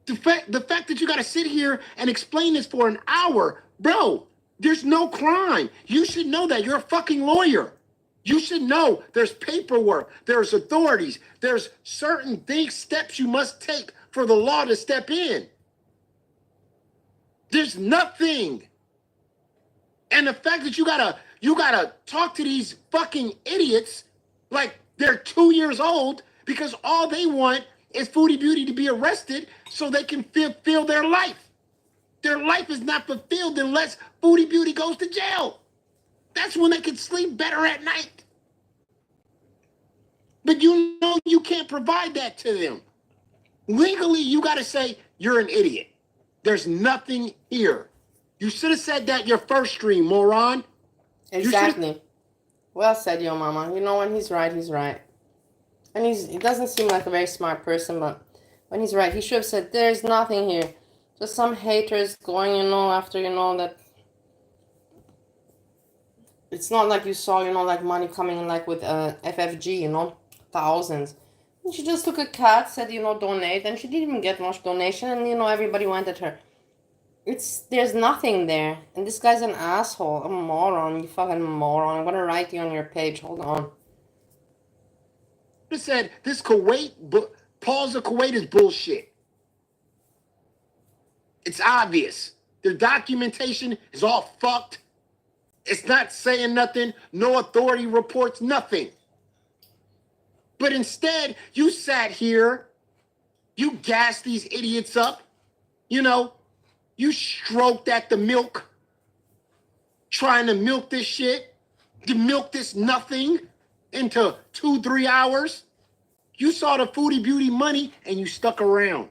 The fact that you got to sit here and explain this for an hour, bro, there's no crime. You should know that. You're a fucking lawyer. You should know there's paperwork, there's authorities, there's certain steps you must take for the law to step in. There's nothing. And the fact that you gotta talk to these fucking idiots like they're 2 years old because all they want is Foodie Beauty to be arrested so they can fulfill their life. Their life is not fulfilled unless Foodie Beauty goes to jail. That's when they can sleep better at night. But you know you can't provide that to them. Legally, you got to say, you're an idiot. There's nothing here. You should have said that your first stream, moron. Exactly. Well said, your mama. You know when he's right, he's right. And he doesn't seem like a very smart person, but when he's right, he should have said, there's nothing here. Just some haters going, after, that. It's not like you saw, like money coming in like with FFG, thousands. And she just took a cut, said, donate, and she didn't even get much donation, and, everybody went at her. There's nothing there. And this guy's an asshole, a moron, you fucking moron. I'm gonna write you on your page, hold on. You said this Paul's of Kuwait is bullshit. It's obvious. Their documentation is all fucked. It's not saying nothing. No authority reports nothing. But instead, you sat here, you gassed these idiots up, you stroked at the milk, trying to milk this shit, to milk this nothing into 2-3 hours. You saw the Foodie Beauty money and you stuck around.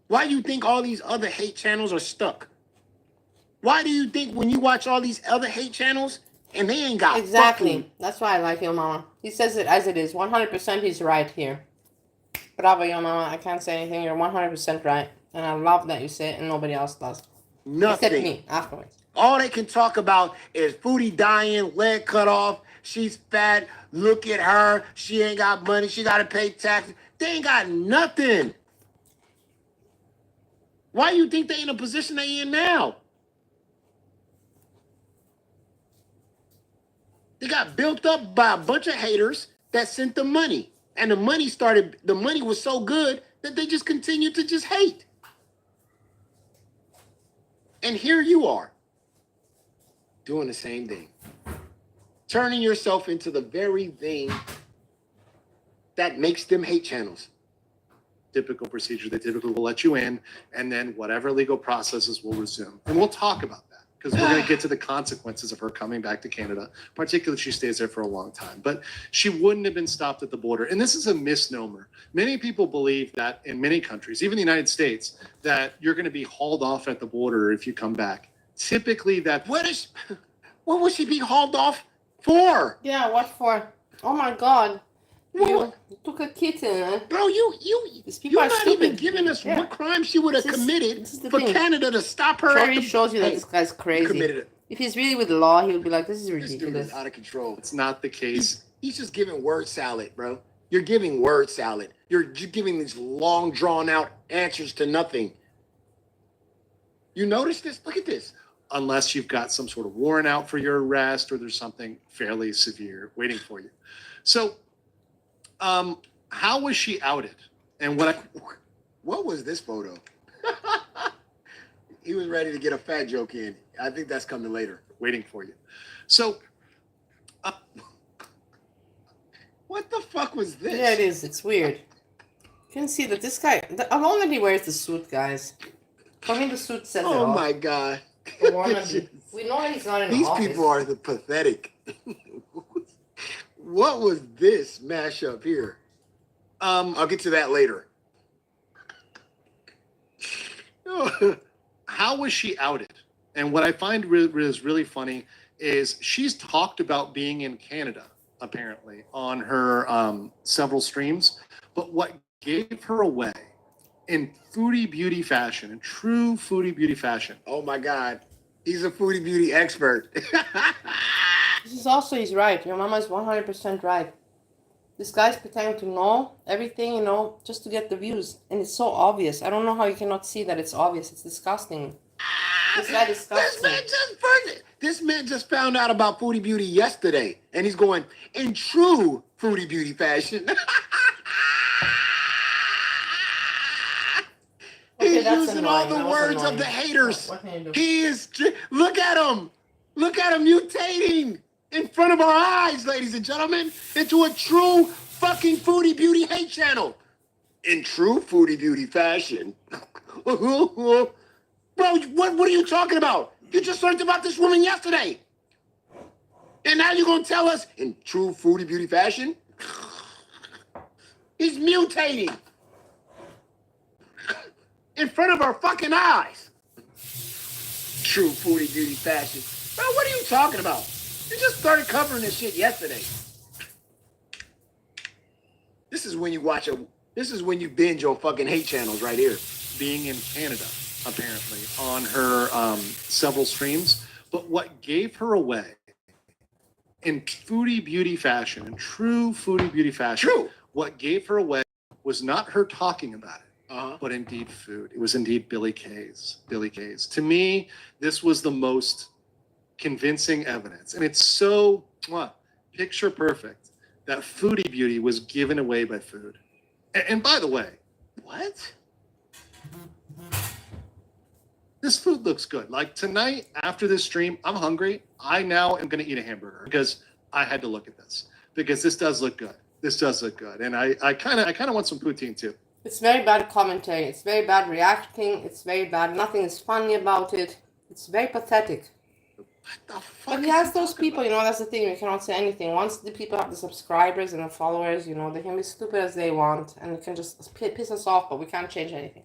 Why do you think all these other hate channels are stuck? Why do you think when you watch all these other hate channels and they ain't got Exactly. That's why I like YOMAMA. He says it as it is. 100% he's right here. Bravo, YOMAMA. I can't say anything. You're 100% right. And I love that you say it and nobody else does. nothing? Except me, afterwards. All they can talk about is Foodie dying, leg cut off, she's fat, look at her, she ain't got money, she gotta pay taxes. They ain't got nothing. Why you think they in a position they in now? They got built up by a bunch of haters that sent them money. And the money was so good that they just continued to just hate. And here you are, doing the same thing. Turning yourself into the very thing that makes them hate channels. Typical procedure. They typically will let you in, and then whatever legal processes will resume. And we'll talk about that because we're going to get to the consequences of her coming back to Canada, particularly if she stays there for a long time. But she wouldn't have been stopped at the border. And this is a misnomer. Many people believe that in many countries, even the United States, that you're going to be hauled off at the border if you come back. Typically that... What would she be hauled off for? Yeah, what for? Oh my god. What? You took a kitten. Bro, These people you're are not stupid. even giving us what crime she would have committed for thing. Canada to stop her. Already shows you that this guy's crazy. Committed it. If he's really with the law, he would be like, this is This dude ridiculous. is out of control. It's not the case. He's just giving word salad, bro. You're giving word salad. You're giving these long, drawn out answers to nothing. You notice this? Look at this. Unless you've got some sort of warrant out for your arrest or there's something fairly severe waiting for you. So, how was she outed? And what was this photo? He was ready to get a fat joke in. I think that's coming later. Waiting for you. So, what the fuck was this? Yeah, it is. It's weird. You can see that this guy, alone that he wears the suit, guys. For me, the suit says it all. Oh my god. We know that he's not in the These office. people are the pathetic. What was this mashup here? I'll get to that later. How was she outed? And what I find is really funny is she's talked about being in Canada, apparently, on her several streams. But what gave her away in foodie beauty fashion, in true foodie beauty fashion. Oh my God. He's a foodie beauty expert. This is also, he's right. Your mama is 100% right. This guy's pretending to know everything, you know, just to get the views. And it's so obvious. I don't know how you cannot see that it's obvious. It's disgusting. This guy disgusts me. This man just found out about foodie beauty yesterday. And he's going, in true foodie beauty fashion. Okay, He's using all the words of the haters. He is, look at him. Look at him mutating in front of our eyes, ladies and gentlemen, into a true fucking foodie beauty hate channel. In true foodie beauty fashion. Bro, what are you talking about? You just learned about this woman yesterday. And now you're going to tell us in true foodie beauty fashion? He's mutating in front of our fucking eyes. True foodie beauty fashion. Bro, what are you talking about? You just started covering this shit yesterday. This is when you watch this is when you binge on fucking hate channels right here. Being in Canada, apparently, on her several streams. But what gave her away in foodie beauty fashion, in true foodie beauty fashion, what gave her away was not her talking about it, but indeed food. It was indeed Billy K's. Billy K's. To me, this was the most convincing evidence. And it's so picture perfect that foodie beauty was given away by food. And by the way, what? This food looks good. Like tonight, after this stream, I'm hungry. I now am going to eat a hamburger because I had to look at this because this does look good. This does look good. And I kind of want some poutine too. It's very bad commentary. It's very bad reacting. It's very bad. Nothing is funny about it. It's very pathetic. But he has those people, you know, that's the thing. We cannot say anything. Once the people have the subscribers and the followers, you know, they can be stupid as they want. And it can just piss us off, but we can't change anything.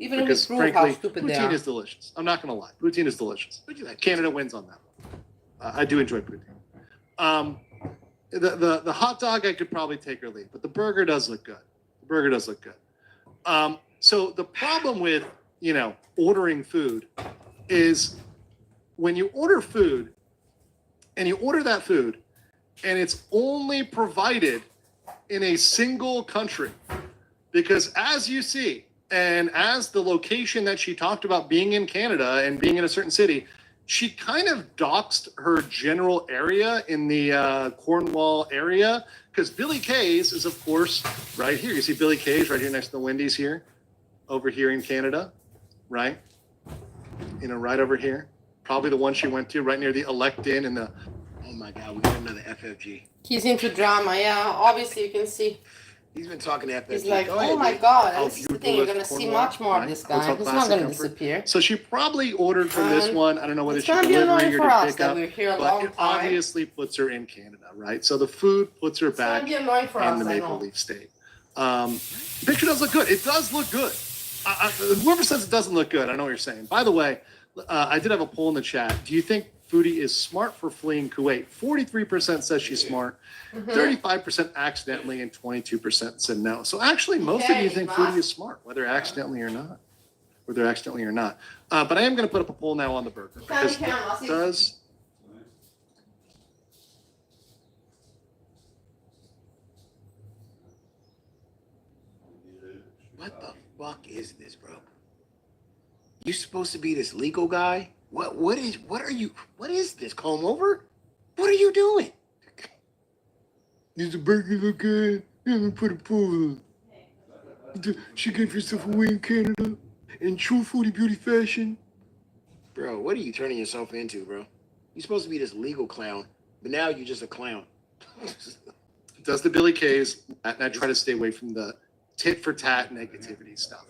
Even if because we prove how frankly, stupid they poutine are. is delicious. I'm not gonna lie, poutine is delicious. Would you like Canada wins on that one. I do enjoy poutine. The hot dog I could probably take or leave, but the burger does look good. The burger does look good. So the problem with ordering food is when you order food and you order that food and it's only provided in a single country, because as you see, and as the location that she talked about being in Canada and being in a certain city, she kind of doxed her general area in the Cornwall area, because Billy Kay's is, of course, right here. You see Billy Kay's right here next to the Wendy's here, over here in Canada, right? Right over here. Probably the one she went to, right near the Elect Inn and the... Oh my God, we got another FFG. He's into drama, yeah. Obviously, you can see. He's been talking to FFG. He's like, Go oh ahead, my dude. God. Oh, And this is the beautiful thing. You're lift, going to see Cornwall, much more of right? this guy. Hotel He's not Classic going to Comfort. disappear. So she probably ordered from this And one. I don't know whether it's she gonna be delivery annoying or for to us pick that up, we're here a but long it time. obviously puts her in Canada, right? So the food puts her It's going back to be annoying for in us, the I Maple know. Leaf State. Picture does look good. It does look good. Whoever says it doesn't look good, I know what you're saying. By the way, I did have a poll in the chat. Do you think Foodie is smart for fleeing Kuwait? 43% says she's smart, 35% accidentally, and 22% said no. So actually, most of you think Foodie is smart, whether accidentally or not. But I am going to put up a poll now on the burger, because it does... What the fuck is this, bro? You supposed to be this legal guy? What is this, comb over? What are you doing? Does the burger look good? Let me put a poll. She gave herself away in Canada in true foodie beauty fashion. Bro, what are you turning yourself into, bro? You're supposed to be this legal clown, but now you're just a clown. Does the Billy K's, and I try to stay away from the tit for tat negativity stuff.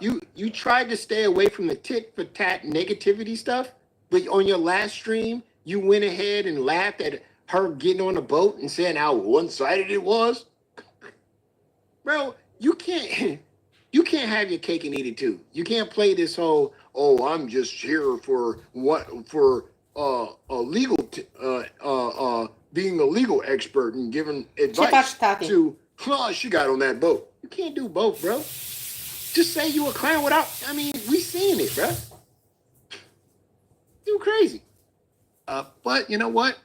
You tried to stay away from the tit for tat negativity stuff, but on your last stream, you went ahead and laughed at her getting on a boat and saying how one-sided it was. Bro, you can't have your cake and eat it too. You can't play this whole, oh, I'm just here for being a legal expert and giving advice to she got on that boat. You can't do both, bro. Just say you a clown without, we seeing it, bro. You crazy. But you know what?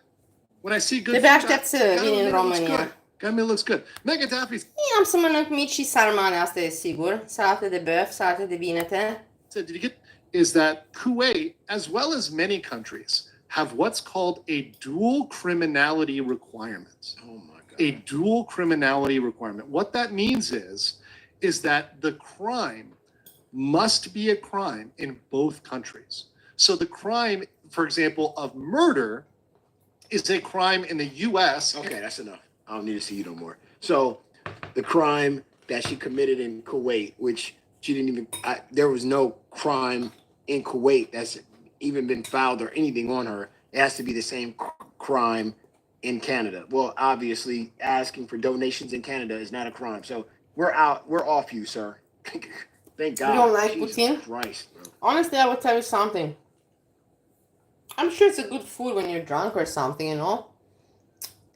When I see good De-abia food, aștept să vin în România. It looks good. Megan Taffy's Am să mănânc mici și sarmale, asta e sigur. Salate de băf, salate de vinete. said, did you get? Is that Kuwait, as well as many countries, have what's called a dual criminality requirement. Oh my God. A dual criminality requirement. What that means is that the crime must be a crime in both countries. So the crime, for example, of murder is a crime in the U.S. Okay, that's enough. I don't need to see you no more. So the crime that she committed in Kuwait, which she didn't even, there was no crime in Kuwait that's even been filed or anything on her. It has to be the same crime in Canada. Well, obviously, asking for donations in Canada is not a crime. So we're off you, sir. Thank God. You don't like Jesus poutine? Christ, bro. Honestly, I would tell you something. I'm sure it's a good food when you're drunk or something, you know?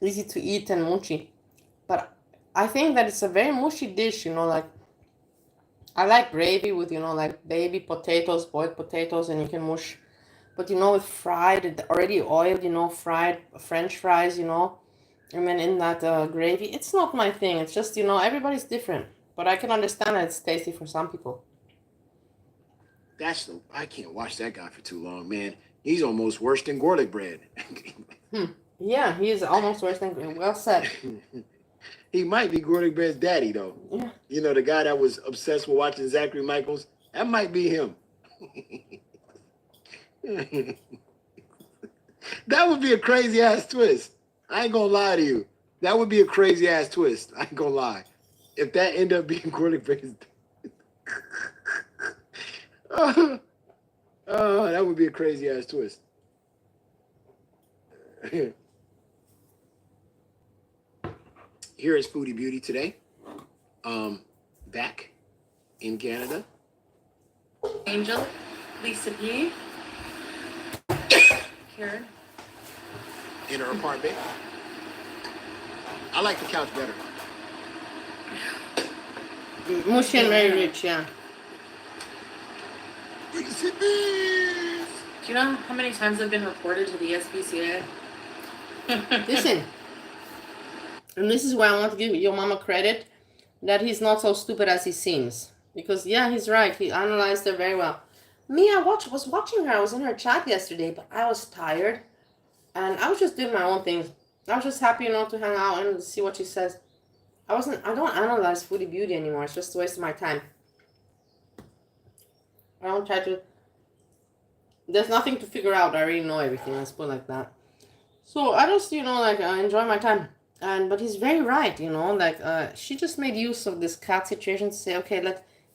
Easy to eat and mushy. But I think that it's a very mushy dish, you know, like I like gravy with, you know, like baby potatoes, boiled potatoes, and you can mush. But, you know, with fried, already oiled, you know, fried French fries, you know, and then in that gravy, it's not my thing. It's just, you know, everybody's different. But I can understand that it's tasty for some people. I can't watch that guy for too long, man. He's almost worse than garlic bread. Yeah, he is almost worse than, well said. He might be garlic bread's daddy, though. Yeah. You know, the guy that was obsessed with watching Zachary Michaels, that might be him. That would be a crazy ass twist. I ain't gonna lie to you. That would be a crazy ass twist. I ain't gonna lie. If that ended up being garlic bread's oh, that would be a crazy ass twist. Here is Foodie Beauty today. Back in Canada. Angel, Lisa P, Karen. In her apartment. I like the couch better. Mushy and very rich, yeah. Lisa P. Do you know how many times I've been reported to the SPCA? Listen, and this is why I want to give your mama credit that he's not so stupid as he seems. Because yeah, he's right. He analyzed her very well. Me, I was watching her. I was in her chat yesterday, but I was tired, and I was just doing my own things. I was just happy, to hang out and see what she says. I don't analyze Foodie Beauty anymore. It's just a waste of my time. I don't try to. There's nothing to figure out. I already know everything. Let's put it like that. So I just, I enjoy my time. But he's very right, she just made use of this cat situation to say, okay,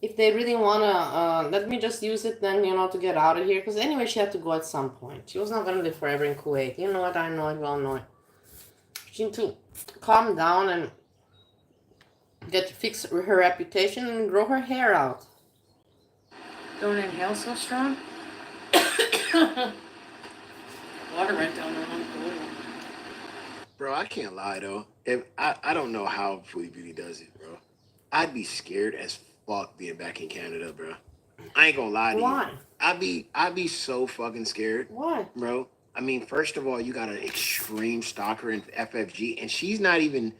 if they really wanna, let me just use it then, to get out of here. Because anyway, she had to go at some point. She was not gonna live forever in Kuwait. You know what? I know it. Well, know it. She need to calm down and fix her reputation and grow her hair out. Don't inhale so strong. Water went down there. Bro, I can't lie though. I don't know how Foodie Beauty does it, bro. I'd be scared as fuck being back in Canada, bro. I ain't gonna lie to Why? you. I'd be so fucking scared. Why? Bro. I mean, first of all, you got an extreme stalker in FFG, and she's not even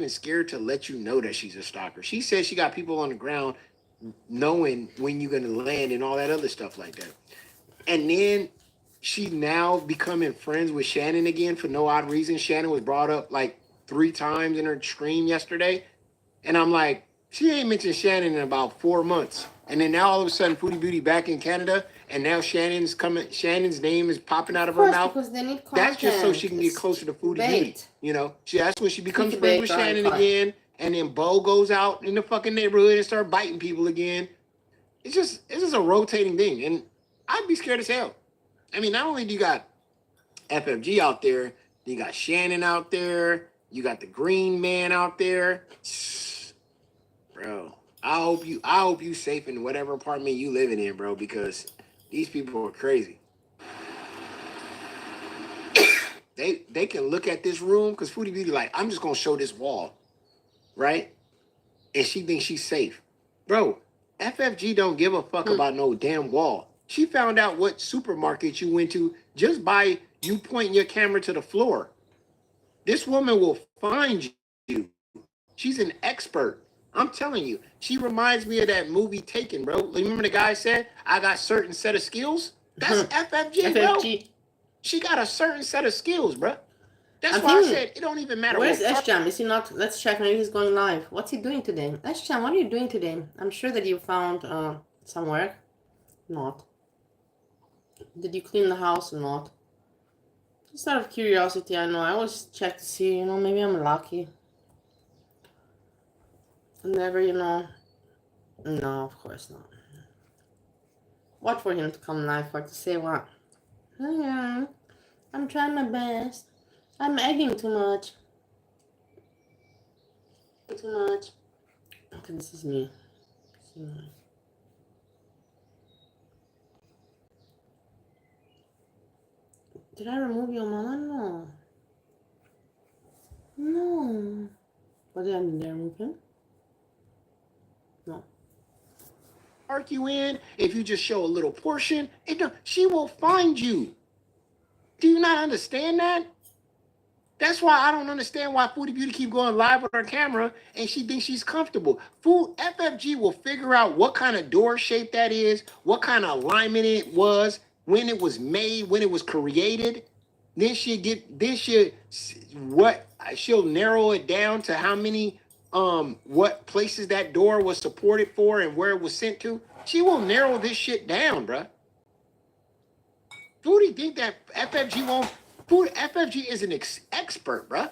scared to let you know that she's a stalker. She says she got people on the ground knowing when you're gonna land and all that other stuff like that. And then she's now becoming friends with Shannon again for no odd reason. Shannon was brought up like 3 times in her stream yesterday. And I'm like, she ain't mentioned Shannon in about 4 months. And then now all of a sudden, Foodie Beauty back in Canada, and now Shannon's name is popping out of her mouth. Because they need content. That's just so she can get closer to Foodie Beauty. That's when she becomes friends with Shannon again. And then Bo goes out in the fucking neighborhood and start biting people again. It's just a rotating thing. And I'd be scared as hell. I mean, not only do you got FFG out there, you got Shannon out there, you got the Green Man out there. Bro, I hope you safe in whatever apartment you living in, bro, because these people are crazy. They can look at this room, because Foodie Beauty like, I'm just gonna show this wall, right? And she thinks she's safe. Bro, FFG don't give a fuck about no damn wall. She found out what supermarket you went to just by you pointing your camera to the floor. This woman will find you. She's an expert. I'm telling you. She reminds me of that movie Taken, bro. Remember the guy said, I got certain set of skills? That's FFG, bro. She got a certain set of skills, bro. That's why I said it don't even matter. Where's Escham? Is he not? Let's check. Maybe he's going live. What's he doing today? Escham, what are you doing today? I'm sure that you found some work. Not. Did you clean the house or not? Just out of curiosity, I know. I always check to see, maybe I'm lucky. Never, No, of course not. What for him to come live for? To say what? Oh, yeah, I'm trying my best. I'm egging too much. Too much. Okay, this is me. Did I remove your mama? No. What did I remove him? No. Mark you in, if you just show a little portion, she will find you. Do you not understand that? That's why I don't understand why Foodie Beauty keep going live with her camera and she thinks she's comfortable. FFG will figure out what kind of door shape that is, what kind of alignment it was, when it was made, when it was created. Then she'll narrow it down to how many what places that door was supported for and where it was sent to. She will narrow this shit down, bruh. Foodie think that FFG won't. FFG is an expert, bruh.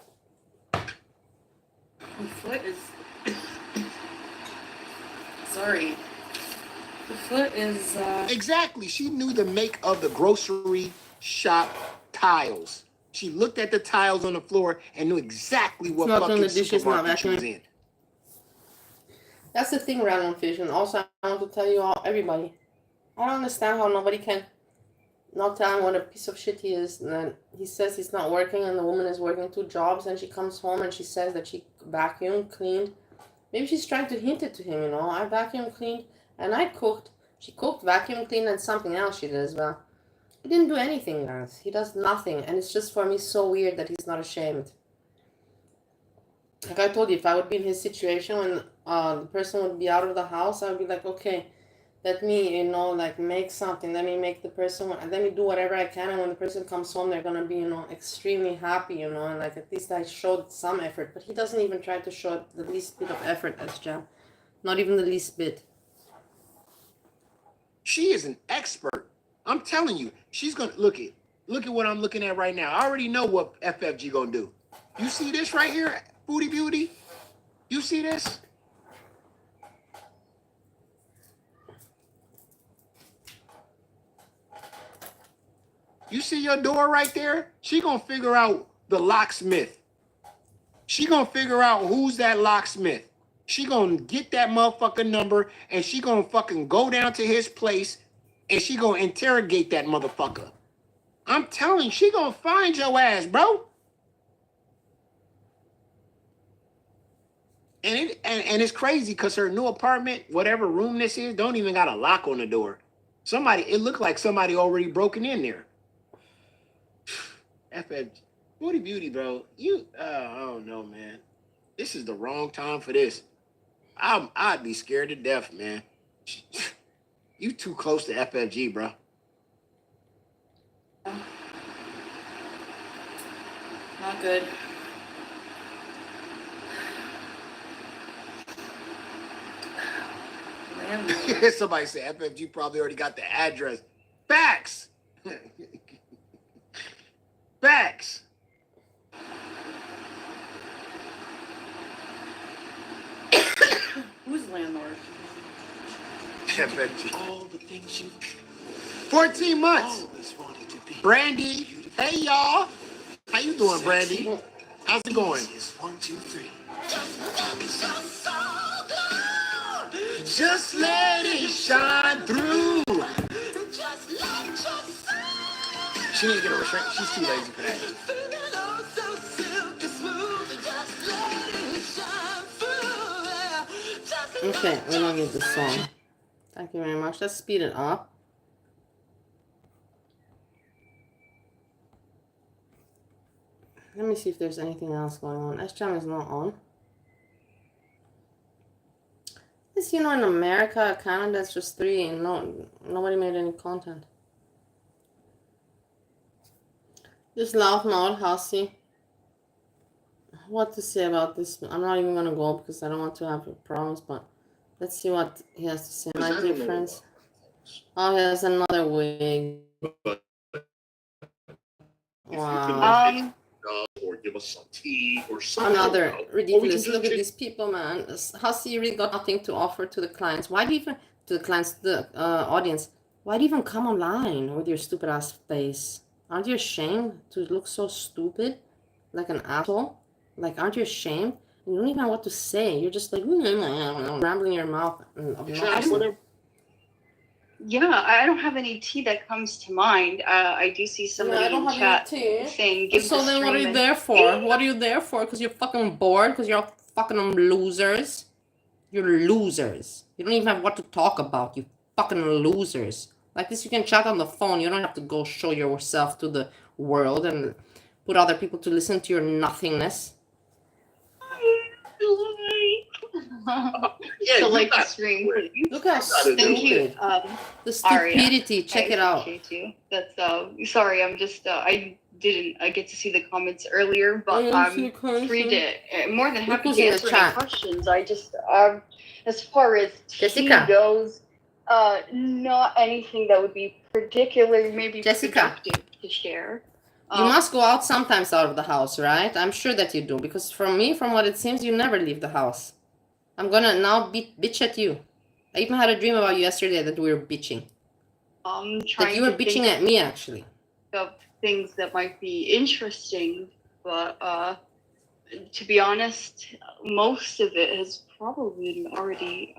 The foot is. Sorry. The foot is. Exactly. She knew the make of the grocery shop tiles. She looked at the tiles on the floor and knew exactly what fucking supermarket she was in. That's the thing, Random Fish, and also I want to tell you all, everybody, I don't understand how nobody can not tell him what a piece of shit he is. And then he says he's not working, and the woman is working 2 jobs, and she comes home and she says that she vacuumed, cleaned. Maybe she's trying to hint it to him, I vacuumed, cleaned, and I cooked. She cooked, vacuumed, cleaned, and something else she did as well. He didn't do anything, guys. He does nothing, and it's just for me so weird that he's not ashamed. Like I told you, if I would be in his situation when the person would be out of the house, I would be like, okay, let me, like make something. Let me make the person, let me do whatever I can. And when the person comes home, they're going to be, extremely happy, and like at least I showed some effort. But he doesn't even try to show the least bit of effort as Jam. Not even the least bit. She is an expert. I'm telling you, she's gonna look at what I'm looking at right now. I already know what FFG gonna do. You see this right here, Booty Beauty? You see this? You see your door right there? She gonna figure out the locksmith. She gonna figure out who's that locksmith. She gonna get that motherfucking number, and she gonna fucking go down to his place, and she gonna interrogate that motherfucker. I'm telling you, she gonna find your ass, bro. And it's crazy because her new apartment, whatever room this is, don't even got a lock on the door. It looked like somebody already broken in there. FFG. Booty Beauty, bro. I don't know, man. This is the wrong time for this. I'd be scared to death, man. You too close to FFG, bro. Not good. Landlord. Somebody said FFG probably already got the address. Facts. Facts. Who's landlord? FFG. All the things you 14 months. always wanted to be. Brandy. Hey, y'all. How you doing, Brandy? How's it going? It's 1, 2, 3. Just let it shine through. She didn't get a restraint. She's too lazy for that. Okay, we don't need this song. Thank you very much. Let's speed it up. Let me see if there's anything else going on. S-Jam is not on. This, in America, Canada, it's just 3 and nobody made any content. Just laugh mode, Hussy. What to say about this? I'm not even gonna go because I don't want to have problems, but let's see what he has to say. My dear friends. Oh, he has another wig. Wow. Or give us some tea or something. Another ridiculous. Look at these people, man. Hussy really got nothing to offer to the clients. Why do you even to the clients, the audience? Why do you even come online with your stupid ass face? Aren't you ashamed to look so stupid, like an asshole? Like, aren't you ashamed? You don't even know what to say. You're just like rambling your mouth. Yeah, I don't have any tea that comes to mind. I do see somebody in chat saying, "Give so the then what are you stream there for? What are you there for? Because you're fucking bored? Because you're all fucking losers? You're losers. You don't even have what to talk about, you fucking losers. Like this, you can chat on the phone. You don't have to go show yourself to the world and put other people to listen to your nothingness. Yeah, so like the stream. Look how Thank you. stupid. The stupidity. Check it out. You. That's sorry. I'm just I didn't get to see the comments earlier, but I'm free to more than happy to answer any questions. I just as far as tea goes, not anything that would be particularly maybe productive to share. You must go out sometimes out of the house, right? I'm sure that you do, because from what it seems, you never leave the house. I'm gonna now bitch at you. I even had a dream about you yesterday that we were bitching. That you were bitching at me, actually. Of things that might be interesting, but to be honest, most of it has probably been already,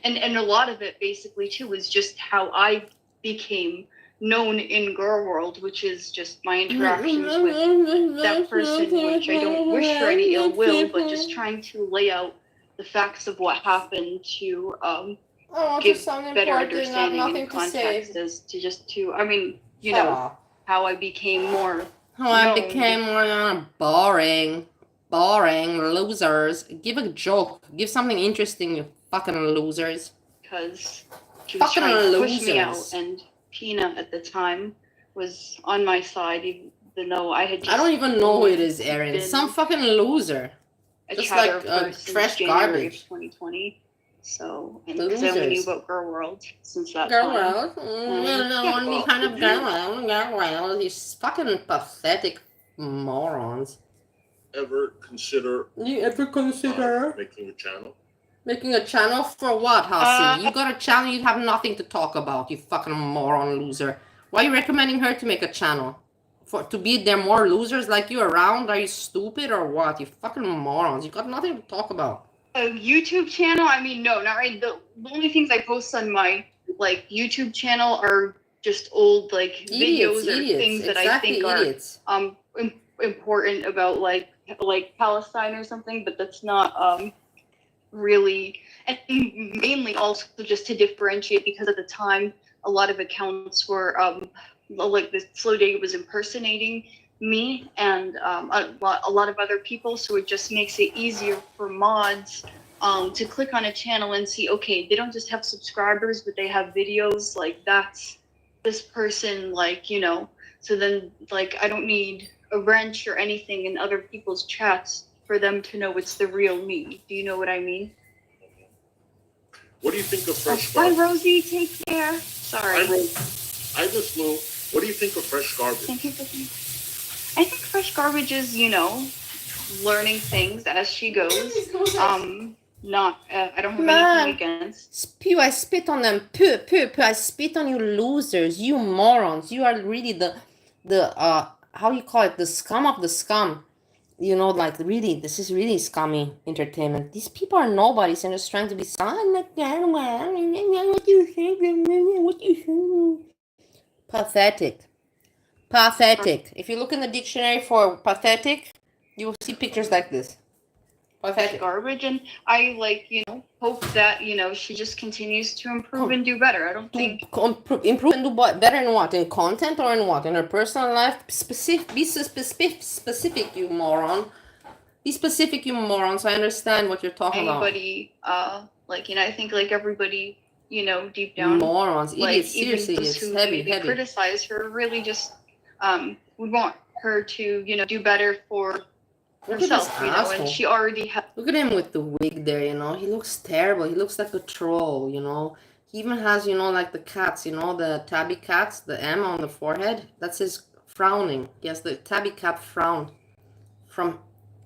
and a lot of it basically too is just how I became known in girl world, which is just my interactions with that person, which I don't wish her any ill will, but just trying to lay out the facts of what happened to give better understanding and context as to just to, I mean, you know, how I became more How I known. became more boring. Boring losers. Give a joke. Give something interesting, you fucking losers. Because she was Fucking trying to push me out, losers. and Pina at the time was on my side, even though I had just. I don't even know who it is, Erin. Some fucking loser. Just like trash January garbage. of 2020. So, and because I only knew about Girl World since that Girl time. world? I want to be kind of girl world. Girl world. These fucking pathetic morons. Ever consider You ever consider making a channel? making a channel for what, Hassi? You got a channel, you have nothing to talk about, you fucking moron loser. Why are you recommending her to make a channel? To be there more losers like you around? Are you stupid or what? You fucking morons. You got nothing to talk about. A YouTube channel? I mean, no, not right. The only things I post on my like YouTube channel are just old like videos or things that I think are important about like Palestine or something, but that's not really, and mainly also just to differentiate, because at the time a lot of accounts were like the Slow Day was impersonating me and a lot of other people, so it just makes it easier for mods to click on a channel and see, okay, they don't just have subscribers, but they have videos, like that's this person, like, you know, so then like I don't need a wrench or anything in other people's chats for them to know it's the real me. Do you know what I mean? What do you think of fresh Bye, garbage? Rosie. Take care. Sorry. Hi, Miss Lou. What do you think of fresh garbage? Thank you for I think fresh garbage is, you know, learning things as she goes. Not, I don't have anything against. Spew, I spit on them. Poo, poo, poo. I spit on you losers. You morons. You are really how you call it? The scum of the scum. You know, like really, this is really scummy entertainment. These people are nobodies and just trying to be what do you think? What do you think? Pathetic. Pathetic. If you look in the dictionary for pathetic, you will see pictures like this. Pathetic. Garbage, and I like, you know, hope that, you know, she just continues to improve and do better. I don't think improve and do better in what? In content or in what? In her personal life? Be specific, you moron. Be specific, you morons. I understand what you're talking anybody, like, you know, I think like everybody, you know, deep down, morons, idiots, like, seriously, even those it's who heavy. criticize her really just would want her to, you know, do better for herself, you know, and she already has. Look at him with the wig there, you know. He looks terrible. He looks like a troll, you know. He even has, you know, like the cats, you know, the tabby cats, the M on the forehead. That's his frowning. He has the tabby cat frown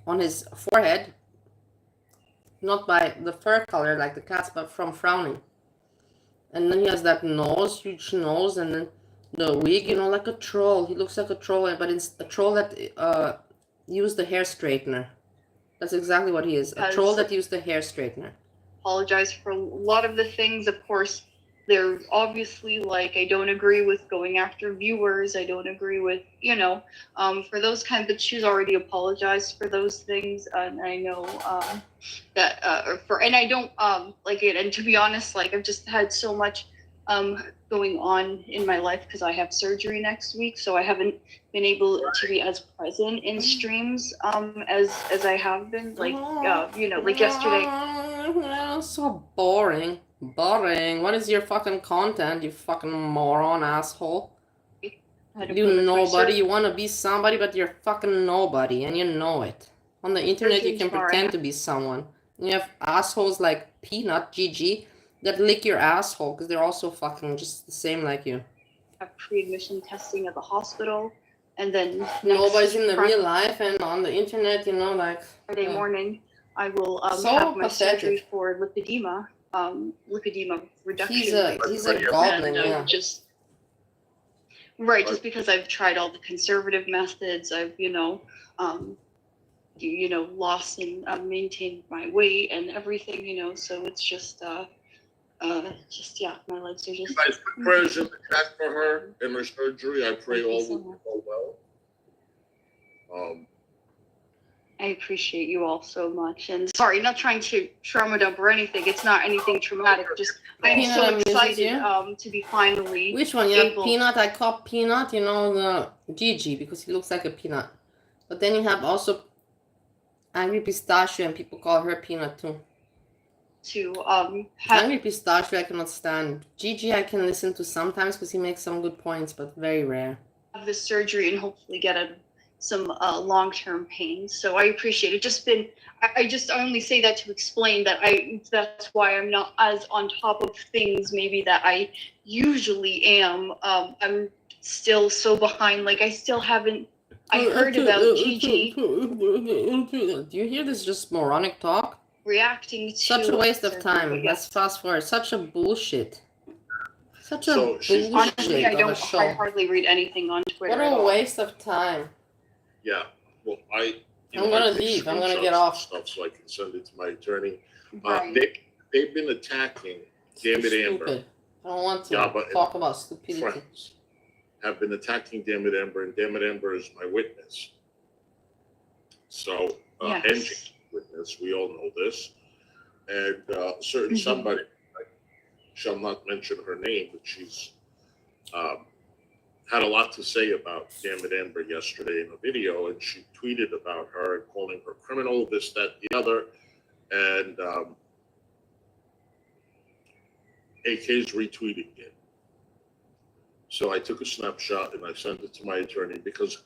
on his forehead. Not by the fur color like the cats, but from frowning. And then he has that nose, huge nose, and then the wig, you know, like a troll. He looks like a troll, but it's a troll that used the hair straightener. That's exactly what he is. A troll that used the hair straightener. Apologize for a lot of the things. Of course, they're obviously like, I don't agree with going after viewers. I don't agree with, you know, for those kinds, but she's already apologized for those things. And I know that, and I don't like it. And to be honest, like I've just had so much going on in my life because I have surgery next week, so I haven't been able to be as present in streams as I have been, like you know, like yesterday. So boring. What is your fucking content, you fucking moron asshole? You nobody. You want to be somebody, but you're fucking nobody, and you know it. On the internet you can pretend to be someone. You have assholes like Peanut, GG, that lick your asshole because they're also fucking just the same like you. Have pre-admission testing at the hospital, and then nobody's in the real life, and on the internet, you know, like Friday morning, I will have my surgery for lipedema reduction. He's a goblin, yeah. Just because I've tried all the conservative methods. I've, you know, lost and maintained my weight and everything, so it's just yeah, my legs are You just. guys put prayers in the chat for her in her surgery. I pray Thank you all so will go well. I appreciate you all so much, and sorry, not trying to trauma dump or anything. It's not anything traumatic. Just I'm Peanut so amuses excited you? to be finally Which one? You have able. Peanut. I call Peanut, the Gigi, because he looks like a peanut. But then you have also Angry Pistachio, and people call her Peanut too. To Angry Pistachio I cannot stand. Gigi I can listen to sometimes because he makes some good points, but very rare. have the surgery and hopefully get out of some long-term pain. So I appreciate it. I only say that to explain that that's why I'm not as on top of things maybe that I usually am. I'm still so behind. Like I still haven't. I heard about Gigi. Do you hear this just moronic talk? Reacting to such a waste of time. Yes. Let's fast forward. Such a bullshit. Such a So she's bullshit honestly, I of don't. a show. I hardly read anything on Twitter. What a waste of time. Yeah. Well, I'm gonna leave. I'm gonna get off. Stuff so I can send it to my attorney. Right. They've been attacking Dammit Amber. Stupid. I don't want to Yeah, but talk about stupidity. Friends have been attacking Dammit Amber, and Dammit Amber is my witness. So, Yes. NG's witness, we all know this. And certain somebody, I shall not mention her name, but she's had a lot to say about Dammit Amber yesterday in a video, and she tweeted about her and calling her criminal, this, that, the other. And AK's retweeting it. So I took a snapshot and I sent it to my attorney because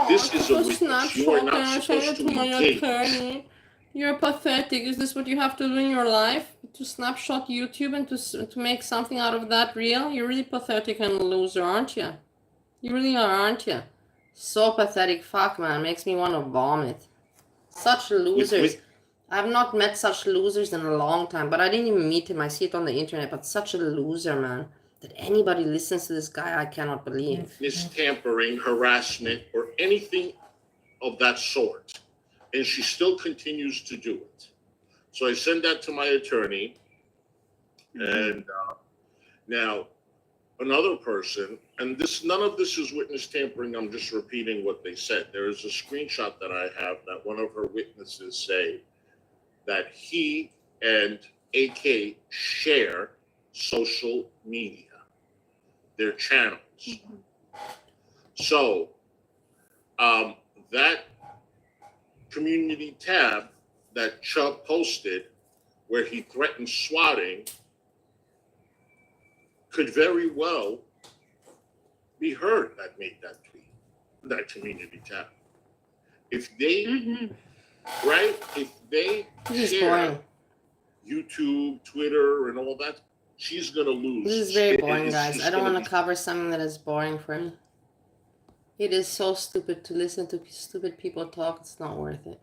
this is a witness. You are not supposed to engage. You're pathetic. Is this what you have to do in your life? To snapshot YouTube and to make something out of that real? You're really pathetic and a loser, aren't you? You really are, aren't you? So pathetic. Fuck, man. Makes me want to vomit. Such losers. I've not met such losers in a long time, but I didn't even meet him. I see it on the internet, but such a loser, man. That anybody listens to this guy, I cannot believe. Mistampering, harassment, or anything of that sort. And she still continues to do it. So I send that to my attorney. And now another person, and none of this is witness tampering. I'm just repeating what they said. There is a screenshot that I have that one of her witnesses say that he and AK share social media, their channels. So that community tab that Chubb posted where he threatened swatting could very well be her that made that tweet, that community tab. If they, right, if they share YouTube, Twitter, and all that, she's going to lose. This is very boring, guys. I don't want to cover something that is boring for me. It is so stupid to listen to stupid people talk. It's not worth it.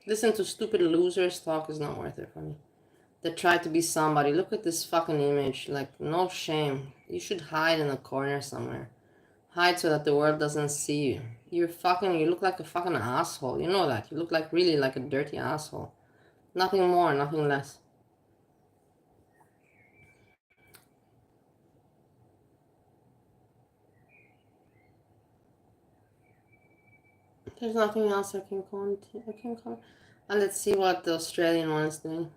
Listen to stupid losers talk is not worth it for me. They try to be somebody. Look at this fucking image. Like, no shame. You should hide in a corner somewhere. Hide so that the world doesn't see you. You look like a fucking asshole. You know that. You look like really like a dirty asshole. Nothing more, nothing less. There's nothing else I can comment. And let's see what the Australian one is doing.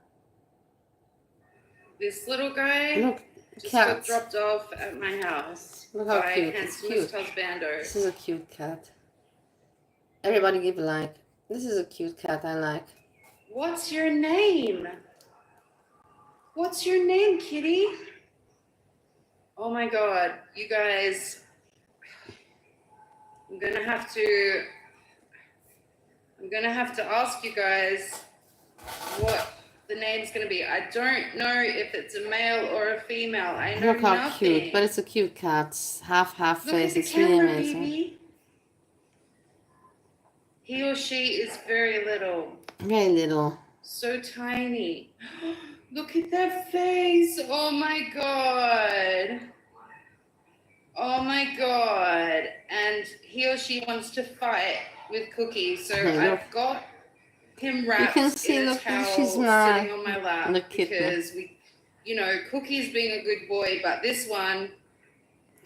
This little guy Look, just cats. got dropped off at my house. Look how by cute. It's cute. Husbando. This is a cute cat. Everybody give a like. This is a cute cat I like. What's your name? What's your name, kitty? Oh my god, you guys. I'm gonna have to ask you guys what the name's gonna be. I don't know if it's a male or a female. I know Look how nothing. cute, but it's a cute cat. Half Look face. at the It's really camera, amazing. baby. He or she is very little. Very little. So tiny. Look at that face. Oh my god. Oh my god. And he or she wants to fight with Cookie. So Look. I've got him You wrapped can see, in a look, towel she's mad. sitting on my lap The kitten. because Cookie's being a good boy, but this one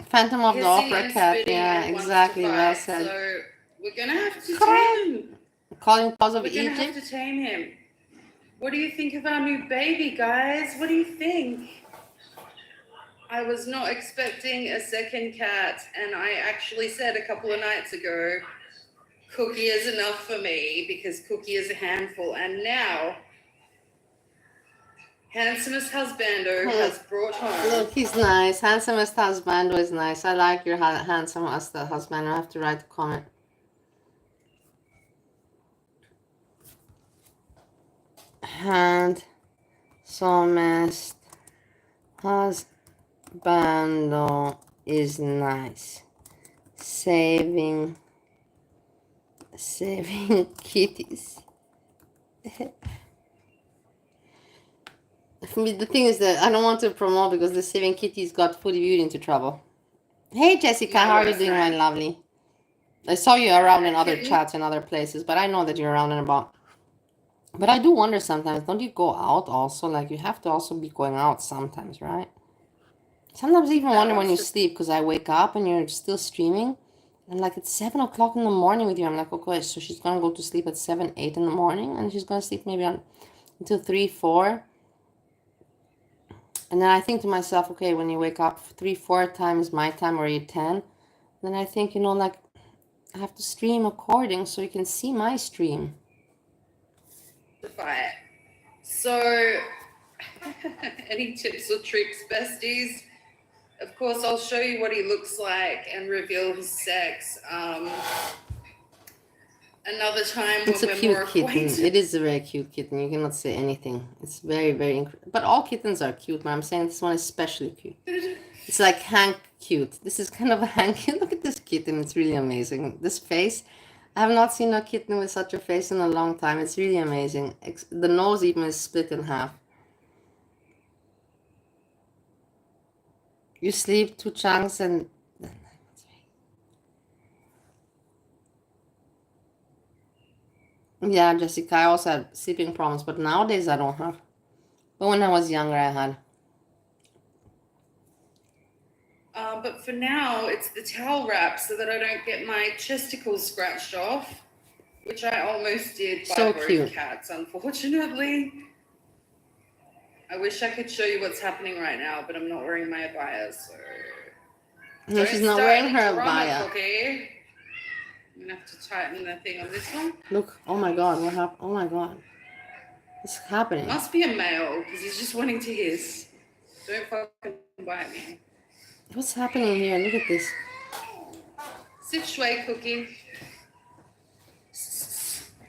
Phantom of the hissing Opera and cat. spitting Yeah, and wants exactly. to Well fight. said. So we're gonna have to tame him. Calling Paws of We're gonna have Egypt. to tame him. What do you think of our new baby, guys? What do you think? I was not expecting a second cat, and I actually said a couple of nights ago, Cookie is enough for me because Cookie is a handful. And now, handsomest husbando has brought home. Look, he's nice. Handsomest husband is nice. I like your handsome husband. I have to write a comment. Handsomest husbando is nice. Saving kitties. The thing is that I don't want to promote because the saving kitties got Foodie Beauty into trouble. Hey Jessica, how are you doing, my lovely? I saw you around in other chats and other places, but I know that you're around and about. But I do wonder sometimes, don't you go out also? Like, you have to also be going out sometimes, right? Sometimes I even wonder when you sleep, because I wake up and you're still streaming, and like it's 7 o'clock in the morning with you. I'm like, okay, so she's gonna go to sleep at 7, 8 in the morning, and she's gonna sleep maybe until 3, 4. And then I think to myself, okay, when you wake up 3, 4 times my time, or 8, 10, then I think, like, I have to stream according so you can see my stream. So, any tips or tricks, besties? Of course, I'll show you what he looks like and reveal his sex. Another time It's when a we're cute more kitten. acquainted. It is a very cute kitten. You cannot say anything. It's very, very but all kittens are cute, but I'm saying this one is especially cute. It's like Hank cute. This is kind of a Hank. Look at this kitten. It's really amazing. This face. I have not seen a kitten with such a face in a long time. It's really amazing. The nose even is split in half. You sleep 2 chunks and... Yeah, Jessica, I also had sleeping problems, but nowadays I don't have. But when I was younger, I had. But for now, it's the towel wrap so that I don't get my chesticles scratched off, which I almost did by So both cute. cats, unfortunately. I wish I could show you what's happening right now, but I'm not wearing my abaya, so... No, she's not wearing her abaya. Okay. I'm gonna have to tighten the thing on this one. Look, oh my god, what happened? Oh my god. What's happening? Must be a male, because he's just wanting to hiss. Don't fucking bite me. What's happening here? Look at this. Sit shui, Cookie.